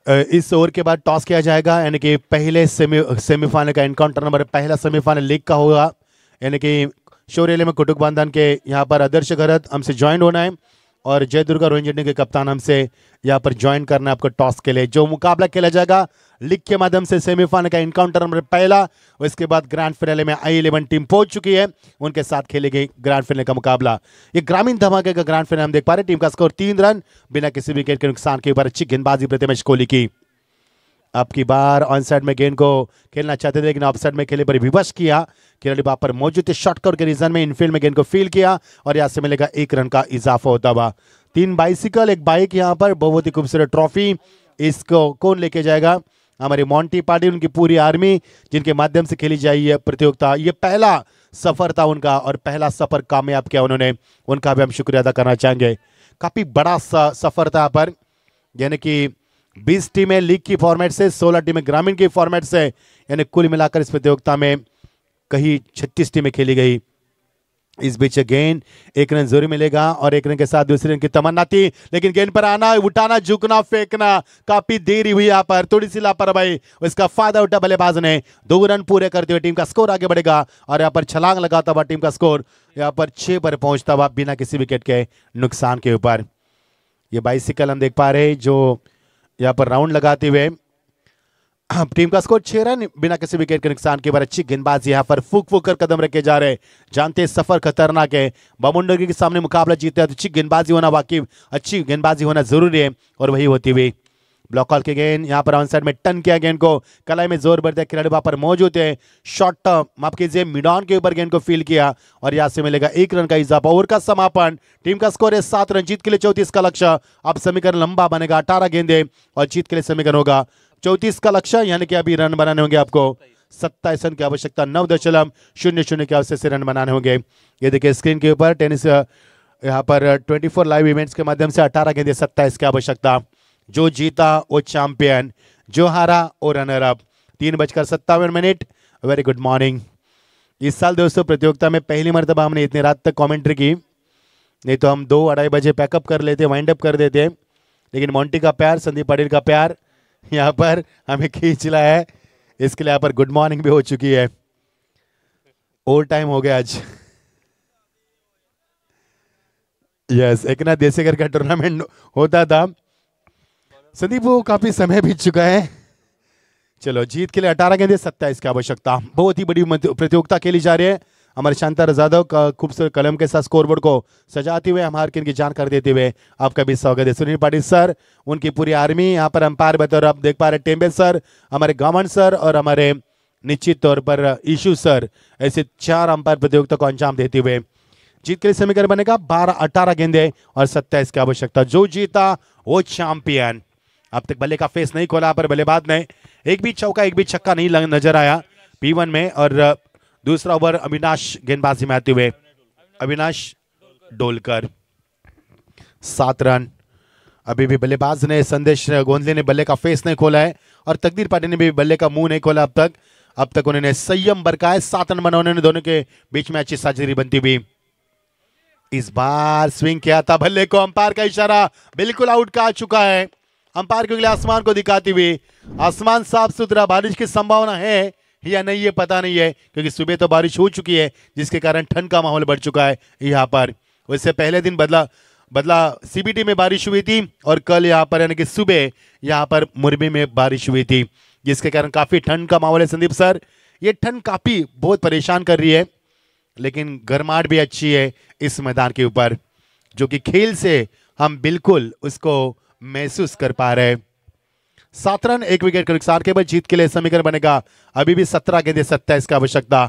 इस ओवर के बाद टॉस किया जाएगा, यानी कि पहले सेमीफाइनल का एनकाउंटर नंबर, पहला सेमीफाइनल लीग का होगा, यानी कि शौर्य में कुटुक बांधन के यहाँ पर आदर्श घरत हमसे ज्वाइन होना है और जय दुर्गा रोहिंजनी के कप्तान हमसे यहाँ पर ज्वाइन करना है आपको टॉस के लिए। जो मुकाबला खेला जाएगा लीग के माध्यम से, सेमीफाइनल का एनकाउंटर नंबर पहला, उसके बाद ग्रैंड फिनाले में I11 टीम पहुंच चुकी है, उनके साथ खेलेगी ग्रैंड फिनाले का मुकाबला। ये ग्रामीण धमाके का ग्रैंड फिनाले हम देख पा रहे हैं। टीम का स्कोर 3 रन बिना किसी विकेट के नुकसान के ऊपर। अच्छी गेंदबाजी प्रथमेश कोहली की। आपकी बार ऑन साइड में गेंद को खेलना चाहते थे लेकिन ऑफ साइड में खेले पर विवश किया, खिलाड़ी वहां पर मौजूद थे, शॉर्टकट के रीजन में इनफील्ड में गेंद को फील किया और यहाँ से मिलेगा 1 रन का इजाफा होता हुआ। 3 बाइसिकल, 1 बाइक, यहाँ पर बहुत ही खूबसूरत ट्रॉफी। इसको कौन लेके जाएगा? हमारे मोंटी पाटिल, उनकी पूरी आर्मी, जिनके माध्यम से खेली जाए ये प्रतियोगिता। ये पहला सफर था उनका और पहला सफर कामयाब किया उन्होंने, उनका भी हम शुक्रिया अदा करना चाहेंगे। काफी बड़ा सफर था यहाँ पर, यानी कि 20 टीमें लीग की फॉर्मेट से, 16 टीमें ग्रामीण की फॉर्मेट से, यानी कुल मिलाकर इस प्रतियोगिता में कहीं 36 टीमें खेली गई। इस बीच गेंद 1 रन जरूर मिलेगा और 1 रन के साथ दूसरे रन की तमन्ना थी, लेकिन गेंद पर आना, उठाना, झुकना, फेंकना, काफी देरी हुई यहाँ पर, थोड़ी सी लापरवाही, उसका फायदा उठा बल्लेबाज ने। 2 रन पूरे करते हुए टीम का स्कोर आगे बढ़ेगा और यहाँ पर छलांग लगाता हुआ टीम का स्कोर यहाँ पर 6 पर पहुंचता हुआ बिना किसी विकेट के नुकसान के ऊपर। ये बाइसिकल हम देख पा रहे हैं जो यहाँ पर राउंड लगाते हुए टीम का स्कोर 6 रन बिना किसी विकेट के नुकसान के बाद। अच्छी गेंदबाजी यहाँ पर फूक फूक कर कदम रखे जा रहे, जानते हैं सफर खतरनाक है। बामुंडगी के सामने मुकाबला जीते तो अच्छी गेंदबाजी होना, वाकई अच्छी गेंदबाजी होना जरूरी है और वही होती हुई ब्लॉक कॉल के गेंद यहाँ पर ऑन साइड में टर्न किया गेंद को, कलाई में जोर भरते खिलाड़ी वहां पर मौजूद है। शॉर्ट माफ कीजिए मिड ऑन के ऊपर गेंद को फील किया और यहाँ से मिलेगा 1 रन का इजाफा। ओवर का समापन, टीम का स्कोर है 7 रन, जीत के लिए 34 का लक्ष्य। अब समीकरण लंबा बनेगा, 18 गेंदे और जीत के लिए समीकरण होगा 34 का लक्ष्य, यानी कि अभी रन बनाने होंगे आपको 27 रन की आवश्यकता, 9.00 के आवश्यक से रन बनाने होंगे। ये देखिए स्क्रीन के ऊपर टेनिस यहाँ पर 24 लाइव इवेंट्स के माध्यम से 18 गेंदे 27 की आवश्यकता। जो जीता वो चैंपियन, जो हारा वो runner up. 3:57। Very good morning. इस साल दोस्तों प्रतियोगिता में पहली मरतबा हमने इतनी रात तक कमेंट्री की, नहीं तो हम 2-2:30 बजे पैकअप कर लेते, वाइंड अप कर देते। लेकिन मोंटी का प्यार, संदीप पाटिल का प्यार यहाँ पर हमें खींच लाया है, इसके लिए यहाँ पर गुड मॉर्निंग भी हो चुकी है। ओवर टाइम हो गया आज। यस, एक ना देसी घर का टूर्नामेंट होता था संदीप, वो काफी समय बीत चुका है। चलो, जीत के लिए 18 गेंदे 27 की आवश्यकता। बहुत ही बड़ी प्रतियोगिता खेली जा रही है। हमारे शांता जाधव का खूबसूरत कलम के साथ स्कोरबोर्ड को सजाते हुए हमारे की जानकारी देते हुए आपका भी स्वागत है। सुनील पाटिल सर, उनकी पूरी आर्मी यहाँ पर अंपायर बतौर आप देख पा रहे, टेम्बे सर, हमारे गवर्नमेंट सर और हमारे निश्चित तौर पर ईशू सर, ऐसे 4 अंपायर प्रतियोगिता को अंजाम देते हुए जीत के लिए समीकरण बनेगा 18 गेंदे और 27 की आवश्यकता। जो जीता वो चैंपियन। अब तक बल्ले का फेस नहीं खोला पर बल्लेबाज ने एक भी चौका एक भी छक्का नहीं नजर आया P1 में। और दूसरा ओवर अविनाश गेंदबाजी में आते हुए, अविनाश डोलकर 7 रन। अभी भी बल्लेबाज ने संदेश गोंदले ने बल्ले का फेस नहीं खोला है और तकदीर पाटिल ने भी बल्ले का मुंह नहीं खोला अब तक उन्होंने संयम बरकाया। 7 रन बनाने ने दोनों के बीच में अच्छी साझेदारी बनती हुई। इस बार स्विंग किया था बल्ले को, अंपायर का इशारा बिल्कुल आउट का आ चुका है। अंपायर के अगले आसमान को दिखाती हुई, आसमान साफ सुथरा, बारिश की संभावना है या नहीं ये पता नहीं है, क्योंकि सुबह तो बारिश हो चुकी है जिसके कारण ठंड का माहौल बढ़ चुका है यहाँ पर। वैसे पहले दिन बदला CBT में बारिश हुई थी और कल यहाँ पर यानी कि सुबह यहाँ पर मुरबी में बारिश हुई थी, जिसके कारण काफी ठंड का माहौल है। संदीप सर, ये ठंड काफी बहुत परेशान कर रही है, लेकिन गर्माहट भी अच्छी है इस मैदान के ऊपर, जो कि खेल से हम बिल्कुल उसको महसूस कर पा रहे हैं। 7 रन 1 विकेट के नुकसान के बाद जीत के लिए समीकरण बनेगा अभी भी 17 गेंदे 27 की आवश्यकता।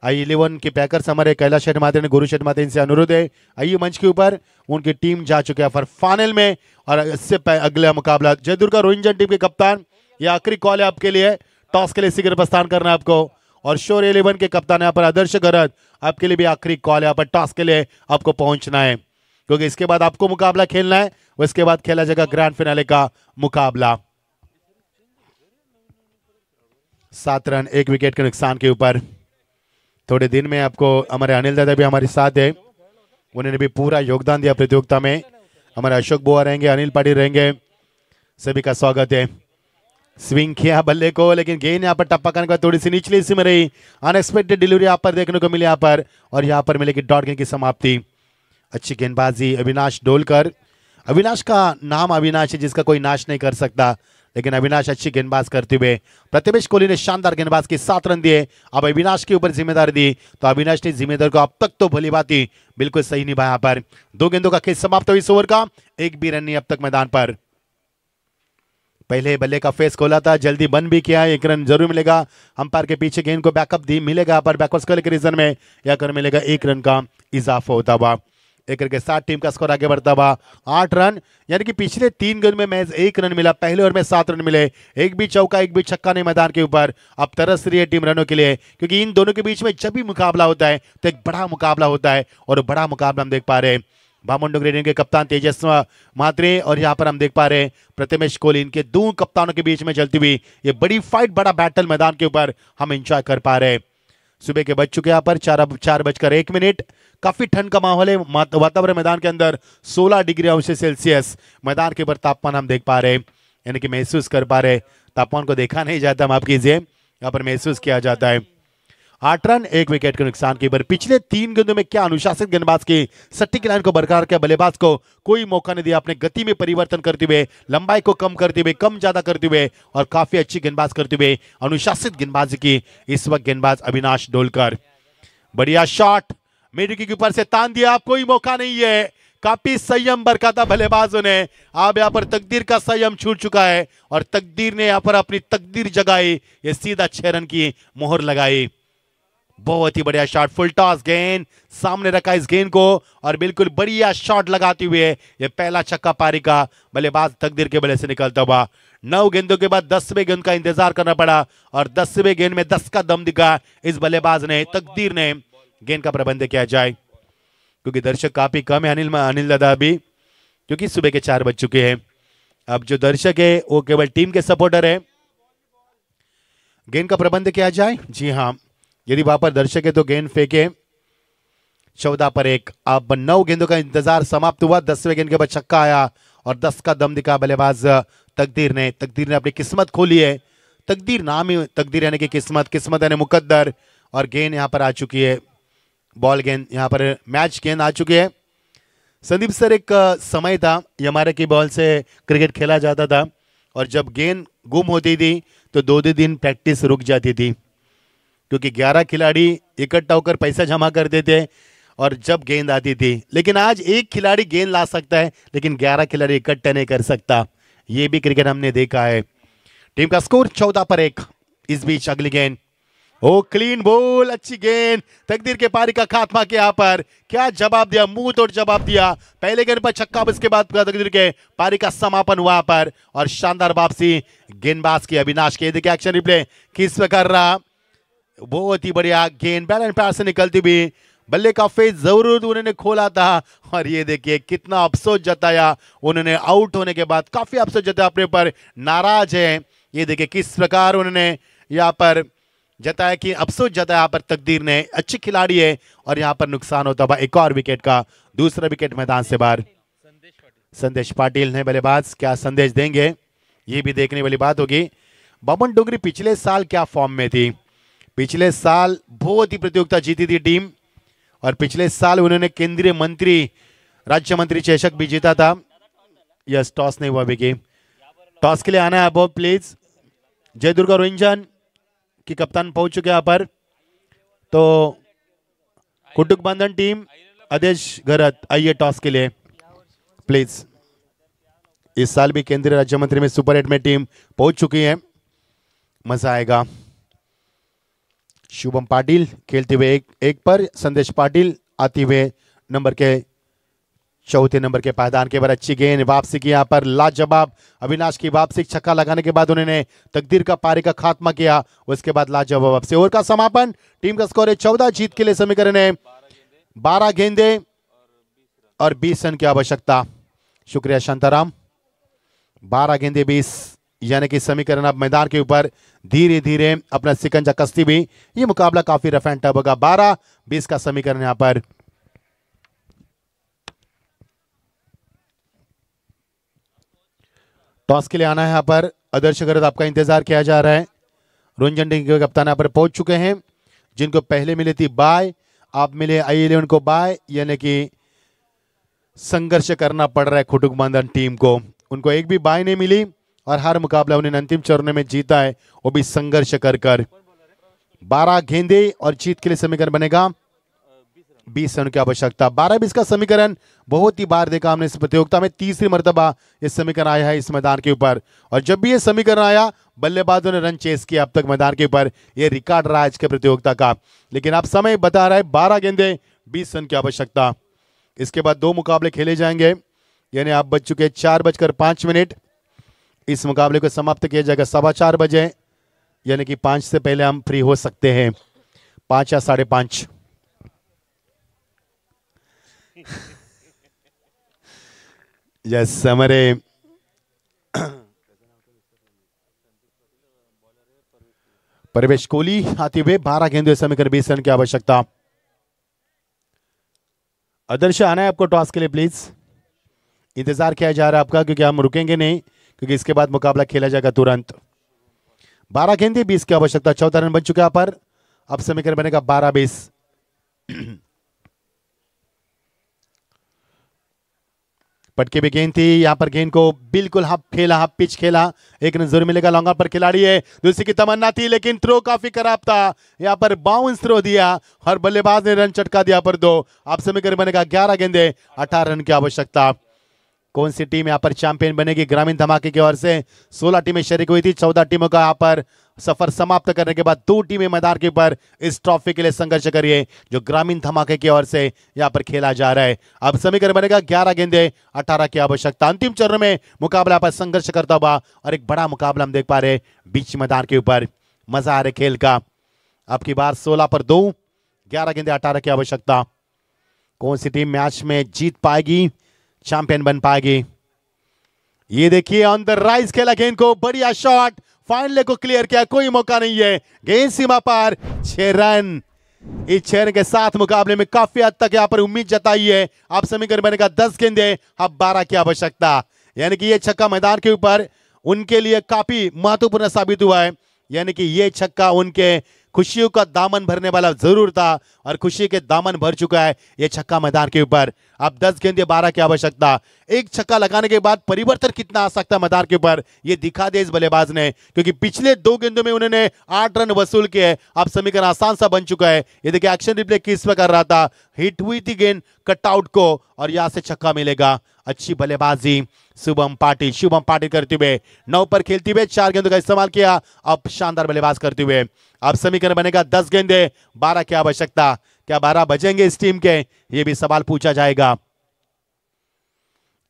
I11 के पैकर्स हमारे कैलाश शर्मा ने गुरु शर्मा इनसे अनुरोध है, आइए मंच के ऊपर। उनकी टीम जा चुकी है फॉर फाइनल में और इससे अगला मुकाबला जयदुर्गा रोहिंजन टीम के कप्तान, ये आखिरी कॉल है आपके लिए। टॉस के लिए शीघ्र प्रस्थान करना है आपको। और शोर 11 के कप्तान यहाँ पर आदर्श गरज, आपके लिए भी आखिरी कॉल है, यहाँ पर टॉस के लिए आपको पहुंचना है, क्योंकि इसके बाद आपको मुकाबला खेलना है, उसके बाद खेला जाएगा ग्रैंड फिनाले का मुकाबला। 7 रन 1 विकेट के नुकसान के ऊपर। थोड़े दिन में आपको हमारे अनिल दादा भी हमारे साथ है, उन्होंने भी पूरा योगदान दिया प्रतियोगिता में। हमारे अशोक बुआ रहेंगे, अनिल पाटिल रहेंगे, सभी का स्वागत है। स्विंग किया बल्ले को, लेकिन गेंद यहाँ पर टप्पा करने के बाद थोड़ी सी निचली हिस्से में रही। अनएक्सपेक्टेड डिलीवरी यहाँ पर देखने को मिली यहाँ पर, और यहाँ पर मिलेगी डॉट गेंद की समाप्ति। अच्छी गेंदबाजी अविनाश डोलकर। अविनाश का नाम अविनाश है जिसका कोई नाश नहीं कर सकता, लेकिन अविनाश अच्छी गेंदबाज करते हुए प्रथमेश कोहली ने शानदार गेंदबाज के 7 रन दिए। अब अविनाश के ऊपर जिम्मेदारी दी तो अविनाश ने जिम्मेदारी को अब तक तो भली बाती बिल्कुल सही निभाया। यहाँ पर 2 गेंदों का खेल समाप्त हुई इस ओवर का, एक भी रन नहीं अब तक मैदान पर। पहले बल्ले का फेस खोला था, जल्दी बंद भी किया, 1 रन जरूर मिलेगा। अंपायर के पीछे गेंद को बैकअप दी मिलेगा पर बैकवर्ड स्कोर के रीजन में या कर मिलेगा 1 रन का इजाफा होता हुआ। 1 रन के साथ टीम का स्कोर आगे बढ़ता हुआ 8 रन, यानी कि पिछले 3 गेंद में मैच 1 रन मिला, पहले ओवर में 7 रन मिले, एक भी चौका एक भी छक्का नहीं मैदान के ऊपर। अब तरस रही है टीम रनों के लिए, क्योंकि इन दोनों के बीच में जब भी मुकाबला होता है तो एक बड़ा मुकाबला होता है, और बड़ा मुकाबला हम देख पा रहे हैं भामुंडू ग्रेडियन के कप्तान तेजस महात्रे और यहाँ पर हम देख पा रहे हैं प्रथमेश कोहली, इनके 2 कप्तानों के बीच में चलती हुई ये बड़ी फाइट, बड़ा बैटल मैदान के ऊपर हम एंजॉय कर पा रहे हैं। सुबह के बज चुके यहाँ पर 4:01। काफी ठंड का माहौल है वातावरण मैदान के अंदर। 16 डिग्री सेल्सियस मैदान के ऊपर तापमान हम देख पा रहे हैं, यानी कि महसूस कर पा रहे। तापमान को देखा नहीं जाता, माफ कीजिए, यहाँ पर महसूस किया जाता है। 8 रन 1 विकेट के नुकसान के ऊपर। पिछले 3 गेंदों में क्या अनुशासित गेंदबाज की सटीक लाइन को बरकरार किया, बल्लेबाज को कोई मौका नहीं दिया, अपने गति में परिवर्तन करते हुए, लंबाई को कम करते हुए, कम ज्यादा करते हुए, और काफी अच्छी गेंदबाज करते हुए अनुशासित गेंदबाजी की इस वक्त गेंदबाज अविनाश डोलकर। बढ़िया शॉट, मिड के ऊपर से तान दिया, कोई मौका नहीं है, काफी संयम बरकता बल्लेबाजों ने। अब यहाँ पर तकदीर का संयम छूट चुका है और तकदीर ने यहाँ पर अपनी तकदीर जगाई, ये सीधा 6 रन की मोहर लगाई। बहुत ही बढ़िया शॉट, फुल टॉस गेंद सामने रखा इस गेंद को और बिल्कुल बढ़िया शॉट लगाते हुए ये पहला छक्का पारी का बल्लेबाज तकदीर के बल्ले से निकलता हुआ। 9 गेंदों के बाद 10वें गेंद का इंतजार करना पड़ा और 10वें गेंद में 10 का दम दिखा इस बल्लेबाज ने, तकदीर ने। गेंद का प्रबंध किया जाए क्योंकि दर्शक काफी कम है अनिल दादा अभी, क्योंकि सुबह के 4 बज चुके हैं। अब जो दर्शक है वो केवल टीम के सपोर्टर है। गेंद का प्रबंध किया जाए। जी हाँ, यदि वहां पर दर्शक है तो गेंद फेंके। 14 पर 1। अब 9 गेंदों का इंतजार समाप्त हुआ। 10वें गेंद के बाद छक्का आया और 10 का दम दिखा बल्लेबाज तकदीर ने। तकदीर ने अपनी किस्मत खोली है। तकदीर नाम ही तकदीर यानी कि किस्मत, किस्मत यानी मुकद्दर। और गेंद यहां पर आ चुकी है, बॉल गेंद यहां पर मैच गेंद आ चुकी है। संदीप सर, एक समय था हमारे की बॉल से क्रिकेट खेला जाता था और जब गेंद गुम होती थी तो 2-2 दिन प्रैक्टिस रुक जाती थी, क्योंकि 11 खिलाड़ी इकट्ठा होकर पैसा जमा करते थे और जब गेंद आती थी। लेकिन आज एक खिलाड़ी गेंद ला सकता है लेकिन 11 खिलाड़ी इकट्ठा नहीं कर सकता। ये भी क्रिकेट हमने देखा है। टीम का स्कोर 14 पर 1। इस बीच अगली गेंद, ओ क्लीन बॉल, अच्छी गेंद। तकदीर के पारी का खात्मा किया यहाँ पर, क्या जवाब दिया, मुंह तोड़ जवाब दिया। पहले गेंद पर छक्का, इसके बाद तकदीर के पारी का समापन हुआ पर और शानदार वापसी गेंदबाज की अविनाश के। देखिए एक्शन रिप्ले किस प्रकार रहा, बहुत ही बढ़िया गेंद बैलेंस पैर से निकलती हुई। बल्ले का फेस जरूर उन्होंने खोला था और ये देखिए कितना अफसोस जताया उन्होंने, आउट होने के बाद काफी अफसोस जताया, अपने पर नाराज है। ये देखिए किस प्रकार उन्होंने यहाँ पर जताया कि अफसोस जताया यहाँ पर तकदीर ने। अच्छी खिलाड़ी है और यहाँ पर नुकसान होता हुआ एक और विकेट का। दूसरा विकेट मैदान से बाहर। संदेश पाटिल ने बल्लेबाज, क्या संदेश देंगे ये भी देखने वाली बात होगी। बमन डोंगरी पिछले साल क्या फॉर्म में थी। पिछले साल बहुत ही प्रतियोगिता जीती थी टीम और पिछले साल उन्होंने केंद्रीय मंत्री, राज्य मंत्री चषक भी जीता था। यस, टॉस नहीं हुआ विकी, टॉस के लिए आना है अब प्लीज। जय दुर्गा रोहिंजन की कप्तान पहुंच चुके यहाँ पर। तो कुटुक बंधन टीम, आदेश गरत, आइए टॉस के लिए प्लीज। इस साल भी केंद्रीय राज्य मंत्री में सुपर 8 में टीम पहुंच चुकी है, मजा आएगा। शुभम पाटिल खेलते हुए एक पर, संदेश पाटिल आते हुए नंबर के चौथे नंबर के पायदान के बाद अच्छी गेंद, वापसी की यहाँ पर लाजवाब अविनाश की वापसी। छक्का लगाने के बाद उन्होंने तकदीर का पारी का खात्मा किया, उसके बाद लाजवाब वापसी। ओवर का समापन, टीम का स्कोर है 14। जीत के लिए समीकरण है 12 गेंदे और 20 रन की आवश्यकता। शुक्रिया शांताराम। 12 गेंदे 20 यानी कि समीकरण अब मैदान के ऊपर धीरे धीरे अपना सिकंजा कसती भी। ये मुकाबला काफी रफ एंड टफ होगा। 12-20 का समीकरण यहां पर। टॉस के लिए आना है यहाँ पर आदर्श गरत, आपका इंतजार किया जा रहा है। रोंजन डी के कप्तान यहाँ पर पहुंच चुके हैं, जिनको पहले मिली थी बाय, आप मिले I11 को बाय, यानी कि संघर्ष करना पड़ रहा है खुटुक बंधन टीम को। उनको एक भी बाय नहीं मिली और हर मुकाबला उन्होंने अंतिम चरण में जीता है, वो भी संघर्ष कर कर। 12 गेंदे और जीत के लिए समीकरण बनेगा 20 रन की आवश्यकता। 12-20 का समीकरण बहुत ही बार देखा हमने इस प्रतियोगिता में, तीसरी मर्तबा ये समीकरण आया है इस मैदान के ऊपर। और जब भी ये समीकरण आया बल्लेबाजों ने रन चेस किया अब तक मैदान के ऊपर, ये रिकॉर्ड रहा आज के प्रतियोगिता का। लेकिन अब समय बता रहा है 12 गेंदे 20 रन की आवश्यकता। इसके बाद 2 मुकाबले खेले जाएंगे, यानी आप बज चुके 4:05। इस मुकाबले को समाप्त किया जाएगा 4:15 बजे, यानी कि 5 से पहले हम फ्री हो सकते हैं, 5 या 5:30। यस, हमारे परवेश कोहली आते हुए 12 गेंदों समीकरण 20 रन की आवश्यकता। आदर्श आना है आपको टॉस के लिए प्लीज, इंतजार किया जा रहा है आपका, क्योंकि हम रुकेंगे नहीं, क्योंकि इसके बाद मुकाबला खेला जाएगा तुरंत। 12 गेंदे 20 की आवश्यकता, 14 रन बन चुके हैं पर। अब समीकरण बनेगा 12-20। पटके भी गेंद थी, यहाँ पर गेंद को बिल्कुल हाफ खेला, हाफ पिच खेला, एक रन जरूर मिलेगा। लॉन्ग ऑन पर खिलाड़ी है, दूसरी की तमन्ना थी लेकिन थ्रो काफी खराब था, यहाँ पर बाउंस थ्रो दिया और बल्लेबाज ने रन चटका दिया पर 2। अब समीकरण बनेगा 11 गेंदे 18 रन की आवश्यकता। कौन सी टीम यहाँ पर चैंपियन बनेगी? ग्रामीण धमाके की ओर से 16 टीमें शरीक हुई थी। 14 टीमों का यहाँ पर सफर समाप्त करने के बाद 2 टीमें मैदान के ऊपर इस ट्रॉफी के लिए संघर्ष करिए, जो ग्रामीण धमाके की ओर से यहाँ पर खेला जा रहा है। अब समीकरण बनेगा 11 गेंदे 18 की आवश्यकता। अंतिम चरण में मुकाबला पर संघर्ष करता हुआ और एक बड़ा मुकाबला हम देख पा रहे बीच मैदान के ऊपर। मजा आ रहा है खेल का। अब की बार 16 पर 2, 11 गेंदे 18 की आवश्यकता। कौन सी टीम मैच में जीत पाएगी, चैंपियन बन पाएगी? ये देखिए ऑन द राइज खेला गेंद को, बढ़िया शॉट, फाइनल को क्लियर किया, कोई मौका नहीं है, गेंद सीमा पार, 6 रन। इस 6 रन के साथ मुकाबले में काफी हद तक यहां पर उम्मीद जताई है। अब समीकरण बनेगा 10 गेंदे अब 12 की आवश्यकता। यानी कि ये छक्का मैदान के ऊपर उनके लिए काफी महत्वपूर्ण साबित हुआ है। यानी कि ये छक्का उनके खुशियों का दामन भरने वाला जरूर था और खुशी के दामन भर चुका है ये छक्का मैदान के ऊपर। अब 10 गेंदे 12 की आवश्यकता। एक छक्का लगाने के बाद परिवर्तन कितना आ सकता है मैदान के ऊपर, ये दिखा दे इस बल्लेबाज ने, क्योंकि पिछले 2 गेंदों में उन्होंने 8 रन वसूल किए। अब समीकरण आसान सा बन चुका है। ये देखिए एक्शन रिप्ले किस पर कर रहा था, हिट हुई थी गेंद कटआउट को और यहां से छक्का मिलेगा। अच्छी बल्लेबाजी शुभम पाटिल करते हुए 9 पर खेलते हुए 4 गेंदों का इस्तेमाल किया। अब शानदार बल्लेबाज करते हुए अब समीकरण बनेगा 10 गेंदे 12 की आवश्यकता। क्या 12 बजेंगे इस टीम के, ये भी सवाल पूछा जाएगा।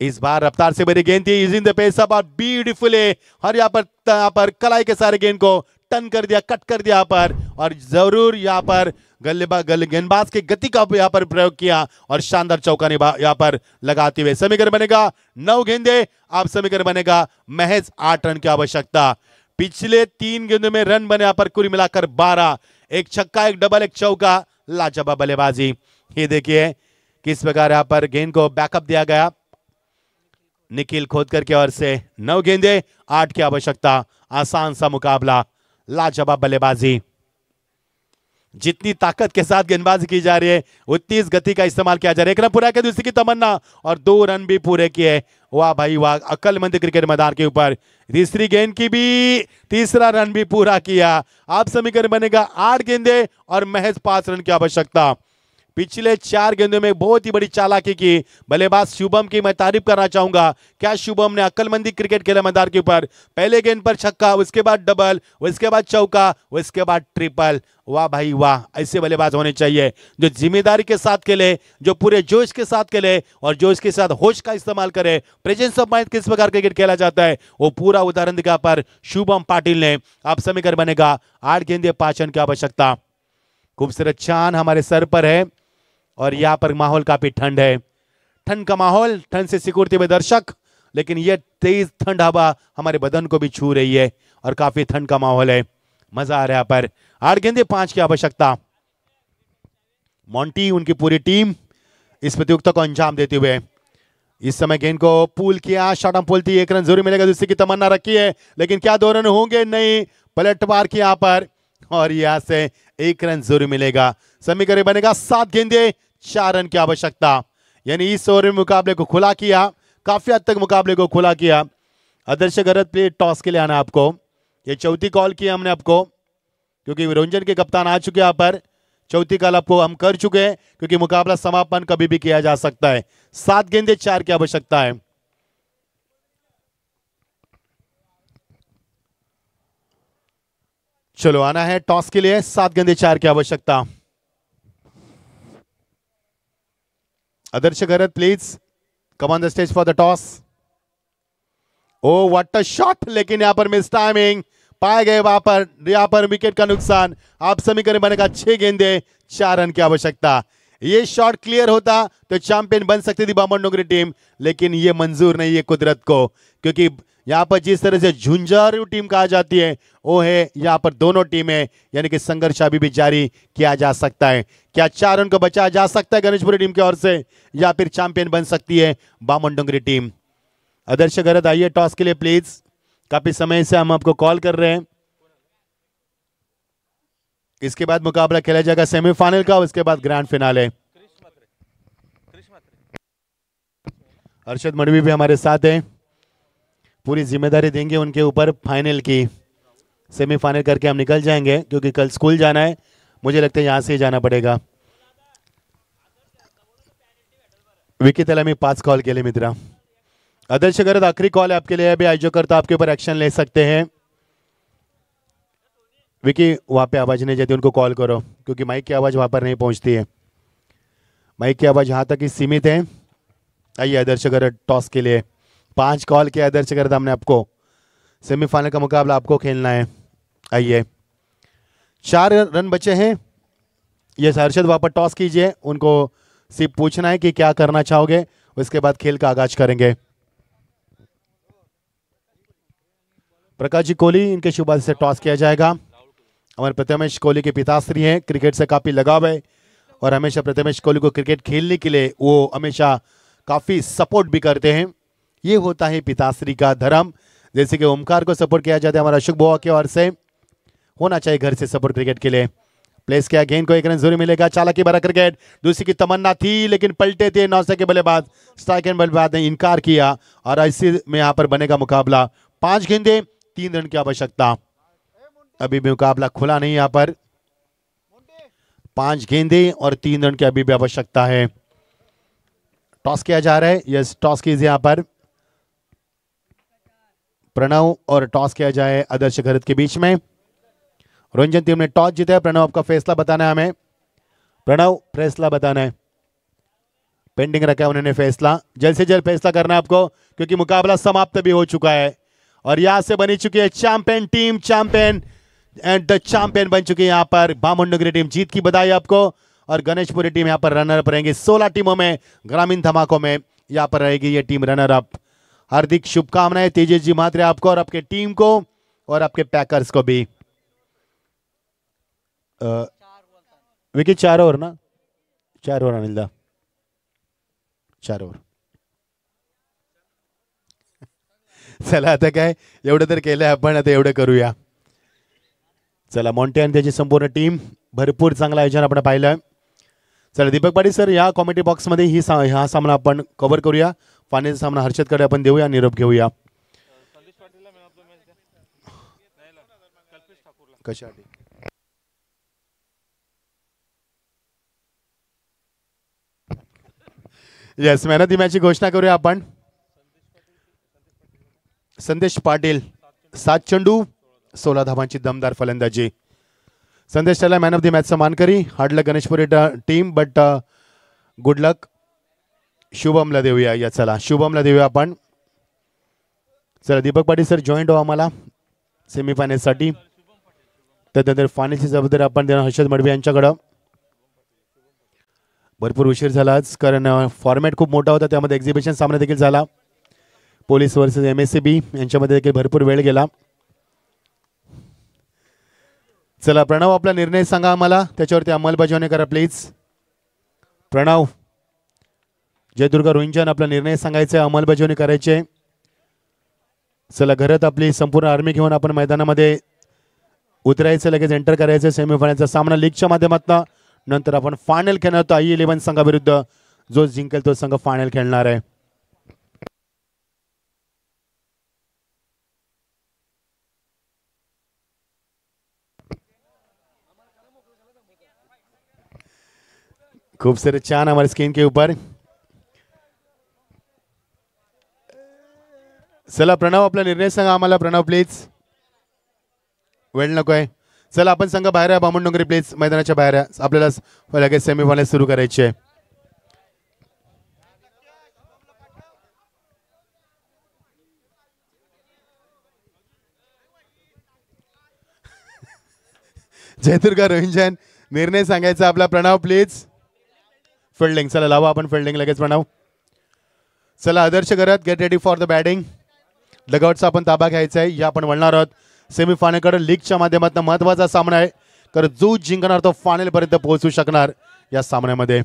इस बार रफ्तार से भरी गेंद थी, using the pace up beautifully, और यहाँ पर कलाई के सारे गेंद को टर्न कर दिया, कट कर दिया यहाँ पर, और जरूर यहाँ पर गेंदबाज की गति का यहाँ पर प्रयोग किया और शानदार चौका यहाँ पर लगाते हुए समीकरण बनेगा 9 गेंदे। अब समीकरण बनेगा महज 8 रन की आवश्यकता। पिछले 3 गेंदों में रन बने यहाँ पर कुल मिलाकर 12, एक छक्का, एक डबल, एक चौका। लाजवाब बल्लेबाजी। ये देखिए किस प्रकार यहाँ पर गेंद को बैकअप दिया गया निखिल खोदकर की ओर से। 9 गेंदे 8 की आवश्यकता। आसान सा मुकाबला, लाजवाब बल्लेबाजी। जितनी ताकत के साथ गेंदबाजी की जा रही है उतनी इस गति का इस्तेमाल किया जा रहा है। एक रन पूरा किया, दूसरी की तमन्ना, और 2 रन भी पूरे किए। वाह भाई वाह, अक्लमंद क्रिकेट मैदान के ऊपर। तीसरी गेंद की भी, तीसरा रन भी पूरा किया। अब समीकरण बनेगा 8 गेंदे और महज 5 रन की आवश्यकता। पिछले 4 गेंदों में बहुत ही बड़ी चालाकी की बल्लेबाज शुभम की मैं तारीफ करना चाहूंगा। क्या शुभम ने अक्लमंदी क्रिकेट खेला मैदान के ऊपर। पहले गेंद पर छक्का, उसके बाद डबल, उसके बाद चौका, उसके बाद ट्रिपल। वाह भाई वाह, ऐसे बल्लेबाज होने चाहिए जो जिम्मेदारी के साथ खेले, जो पूरे जोश के साथ खेले और जोश के साथ होश का इस्तेमाल करे। प्रेजेंस ऑफ माइंड किस प्रकार क्रिकेट खेला जाता है वो पूरा उदाहरण दिखा पर शुभम पाटिल ने। अब समीकरण बनेगा 8 गेंदे 5 रन की आवश्यकता। खूबसूरत चांद हमारे सर पर है और यहाँ पर माहौल काफी ठंड है। ठंड का माहौल, ठंड से सिकुड़ते हुए दर्शक, लेकिन यह तेज ठंड हवा हमारे बदन को भी छू रही है और काफी ठंड का माहौल है। मजा आ रहा है यहाँ पर। 8 गेंदे 5 की आवश्यकता। मॉन्टी, उनकी पूरी टीम इस प्रतियोगिता को अंजाम देते हुए इस समय गेंद को पुल किया, शॉर्ट ऑन पुल थी, 1 रन जरूर मिलेगा, दूसरी की तमन्ना रखी है, लेकिन क्या 2 रन होंगे? नहीं, पलटवार की यहाँ पर, और यहां से 1 रन जरूर मिलेगा। समीकरण बनेगा 7 गेंदे 4 रन की आवश्यकता। यानी इस ओवर में मुकाबले को खुला किया, काफी हद तक मुकाबले को खुला किया। आदर्श गरत प्ले टॉस के लिए आना आपको, ये चौथी कॉल की हमने आपको, क्योंकि रंजन के कप्तान आ चुके यहाँ पर। चौथी कॉल आपको हम कर चुके हैं क्योंकि मुकाबला समापन कभी भी किया जा सकता है। 7 गेंदे 4 की आवश्यकता है। चलो आना है टॉस के लिए, 7 गेंदे 4 की आवश्यकता। आदर्श गरत please come on the stage for the toss. Oh what a shot, लेकिन यहां पर मिस टाइमिंग पाए गए, यहां पर विकेट का नुकसान। आप समीकरण बनेगा 6 गेंदे 4 रन की आवश्यकता। ये शॉट क्लियर होता तो चैंपियन बन सकती थी बामन डोंगरी टीम, लेकिन ये मंजूर नहीं है कुदरत को, क्योंकि यहां पर जिस तरह से झुंझारू टीम कहा जाती है वो है यहां पर दोनों टीमें, यानी कि संघर्ष अभी भी जारी किया जा सकता है। क्या 4 रन को बचाया जा सकता है गणेशपुरी टीम की ओर से, या फिर चैंपियन बन सकती है बामन डोंगरी टीम? आदर्श गरत आइए टॉस के लिए प्लीज, काफी समय से हम आपको कॉल कर रहे हैं। इसके बाद मुकाबला खेला जाएगा सेमीफाइनल का, उसके बाद ग्रैंड फिनाले। अरशद मडवी भी हमारे साथ हैं, पूरी जिम्मेदारी देंगे उनके ऊपर फाइनल की। सेमीफाइनल करके हम निकल जाएंगे क्योंकि कल स्कूल जाना है, मुझे लगता है यहाँ से ही जाना पड़ेगा। विकी त्याला मी 5 कॉल केले मित्रा। आदर्श गरज आखिरी कॉल है आपके लिए, अभी आयोजकर्ता आपके ऊपर एक्शन ले सकते हैं। विकी वहाँ पे आवाज़ नहीं जाती, उनको कॉल करो क्योंकि माइक की आवाज़ वहाँ पर नहीं पहुँचती है, माइक की आवाज़ यहाँ तक ही सीमित है। आइए आदर्श गरज टॉस के लिए 5 कॉल किया आदर्श गरज हमने आपको, सेमीफाइनल का मुकाबला आपको खेलना है। आइए 4 रन बचे हैं। ये हर्षद वहाँ पर टॉस कीजिए, उनको सिर्फ पूछना है कि क्या करना चाहोगे, उसके बाद खेल का आगाज करेंगे। प्रकाश जी कोहली इनके शुभारंभ से टॉस किया जाएगा। हमारे प्रथमेश कोहली के पिताश्री हैं, क्रिकेट से काफ़ी लगाव है और हमेशा प्रथमेश कोहली को क्रिकेट खेलने के लिए वो हमेशा काफ़ी सपोर्ट भी करते हैं। ये होता है पिताश्री का धर्म, जैसे कि ओमकार को सपोर्ट किया जाता है हमारा अशोक बुआ की ओर से, होना चाहिए घर से सपोर्ट क्रिकेट के लिए। प्लेस किया, गेंद को 1 रन जरूर मिलेगा। चालाकी भरा क्रिकेट, दूसरी की तमन्ना थी लेकिन पलटे थे 9 के बल्लेबाज, स्ट्राइक एंड बल्लेबाज ने इनकार किया और इसी में यहाँ पर बनेगा मुकाबला। 5 गेंदे 3 रन की आवश्यकता, अभी भी मुकाबला खुला नहीं यहाँ पर। 5 गेंदे और 3 रन की अभी भी आवश्यकता है। टॉस किया जा रहा है, यस टॉस कीजिए यहाँ पर प्रणव और टॉस किया जाए आदर्श गरज के बीच में। रंजन टीम ने टॉस जीता है, प्रणव आपका फैसला बताना है हमें। प्रणव फैसला बताना है, पेंडिंग रखा है उन्होंने फैसला, जल्द से जल्द फैसला करना है आपको क्योंकि मुकाबला समाप्त भी हो चुका है और यहां से बनी चुकी है champion team, champion and the champion बन चुकी है यहाँ पर बामुंडगिरी टीम। जीत की बधाई आपको। और गणेशपुरी टीम यहाँ पर रनर अप रहेंगे। 16 टीमों में ग्रामीण धमाकों में यहाँ पर रहेगी ये टीम रनर अप। हार्दिक शुभकामनाएं तेजस जी मात्रे आपको और आपके टीम को और आपके पैकर्स को भी। विकी 4 ओव्हर ना, 4 ओव्हर अनिल दा, 4 ओव्हर। चला आता काय एवढं तर केलंय आपण, आता एवढं करूया। चला मॉन्टे आणि त्याची संपूर्ण टीम, भरपूर चांगलं आयोजन आपण पाहिलं। चला दीपक पाटील सर या कॉमेडी बॉक्समध्ये हा सामना आपण कव्हर करूया। फायनलचा सामना हर्षदकडे आपण देऊया, निरोप घेऊया। कशासाठी येस मॅन ऑफ द मॅचची घोषणा करूया आपण। संदेश पाटील 7 चेंडू 16 धावांची दमदार फलंदाजी। संदेश त्याला मॅन ऑफ द मॅचचा मानकरी। Hard luck Ganeshpuri team but good luck शुभमला देऊया। या चला शुभमला देऊया आपण। चला दीपक पाटील सर जॉईंट हो आम्हाला सेमीफायनलसाठी। त्यानंतर फायनलची जबाबदारी आपण देणार हर्षद मडवी यांच्याकडं। भरपूर उशीर झाला आज कारण फॉर्मॅट खूप मोठा होता, त्यामध्ये एक्झिबिशन सामना देखील झाला। पोलीस वर्सेस MSCB यांच्यामध्ये देखील भरपूर वेळ गेला। चला प्रणव आपला निर्णय सांगा आम्हाला, त्याच्यावरती अंमलबजावणी करा प्लीज। प्रणव जयदुर्गा रोहिंजन आपला निर्णय सांगायचा आहे, अंमलबजावणी करायची आहे। चला घरात आपली संपूर्ण आर्मी घेऊन आपण मैदानामध्ये उतरायचं, लगेच एंटर करायचं। सेमीफायनलचा सामना लीगच्या माध्यमातून, नंतर आपण फायनल खेळणार आहोत I11 संघाविरुद्ध। जो जिंकेल तो संघ फायनल खेळणार आहे। खूब सारे चांद हमारे स्क्रीन के ऊपर। चला प्रणव आपला निर्णय सांगा आम्हाला प्रणव प्लीज, वेळ नकोय। चला आपण संघ बाहेर आहे, बामणडोंगरी प्लीज मैदानाच्या बाहेर आहे, आपल्याला लगेच सेमीफायनल सुरू करायची आहे। जयदुर्गा रोहिंजन निर्णय सांगायचा आपला प्रणव प्लीज। फिल्डिंग चला लावा आपण फिल्डिंग लगेच प्रणव। चला आदर्श करत get ready for the batting. लगआउटचा आपण ताबा घ्यायचा आहे, या आपण वळणार आहोत सेमीफायनलकडे। लीगच्या माध्यमातून महत्त्वाचा सामना आहे, कारण जो जिंकणार तो फायनल पर्यंत पोहोचू शकणार या सामन्यामध्ये।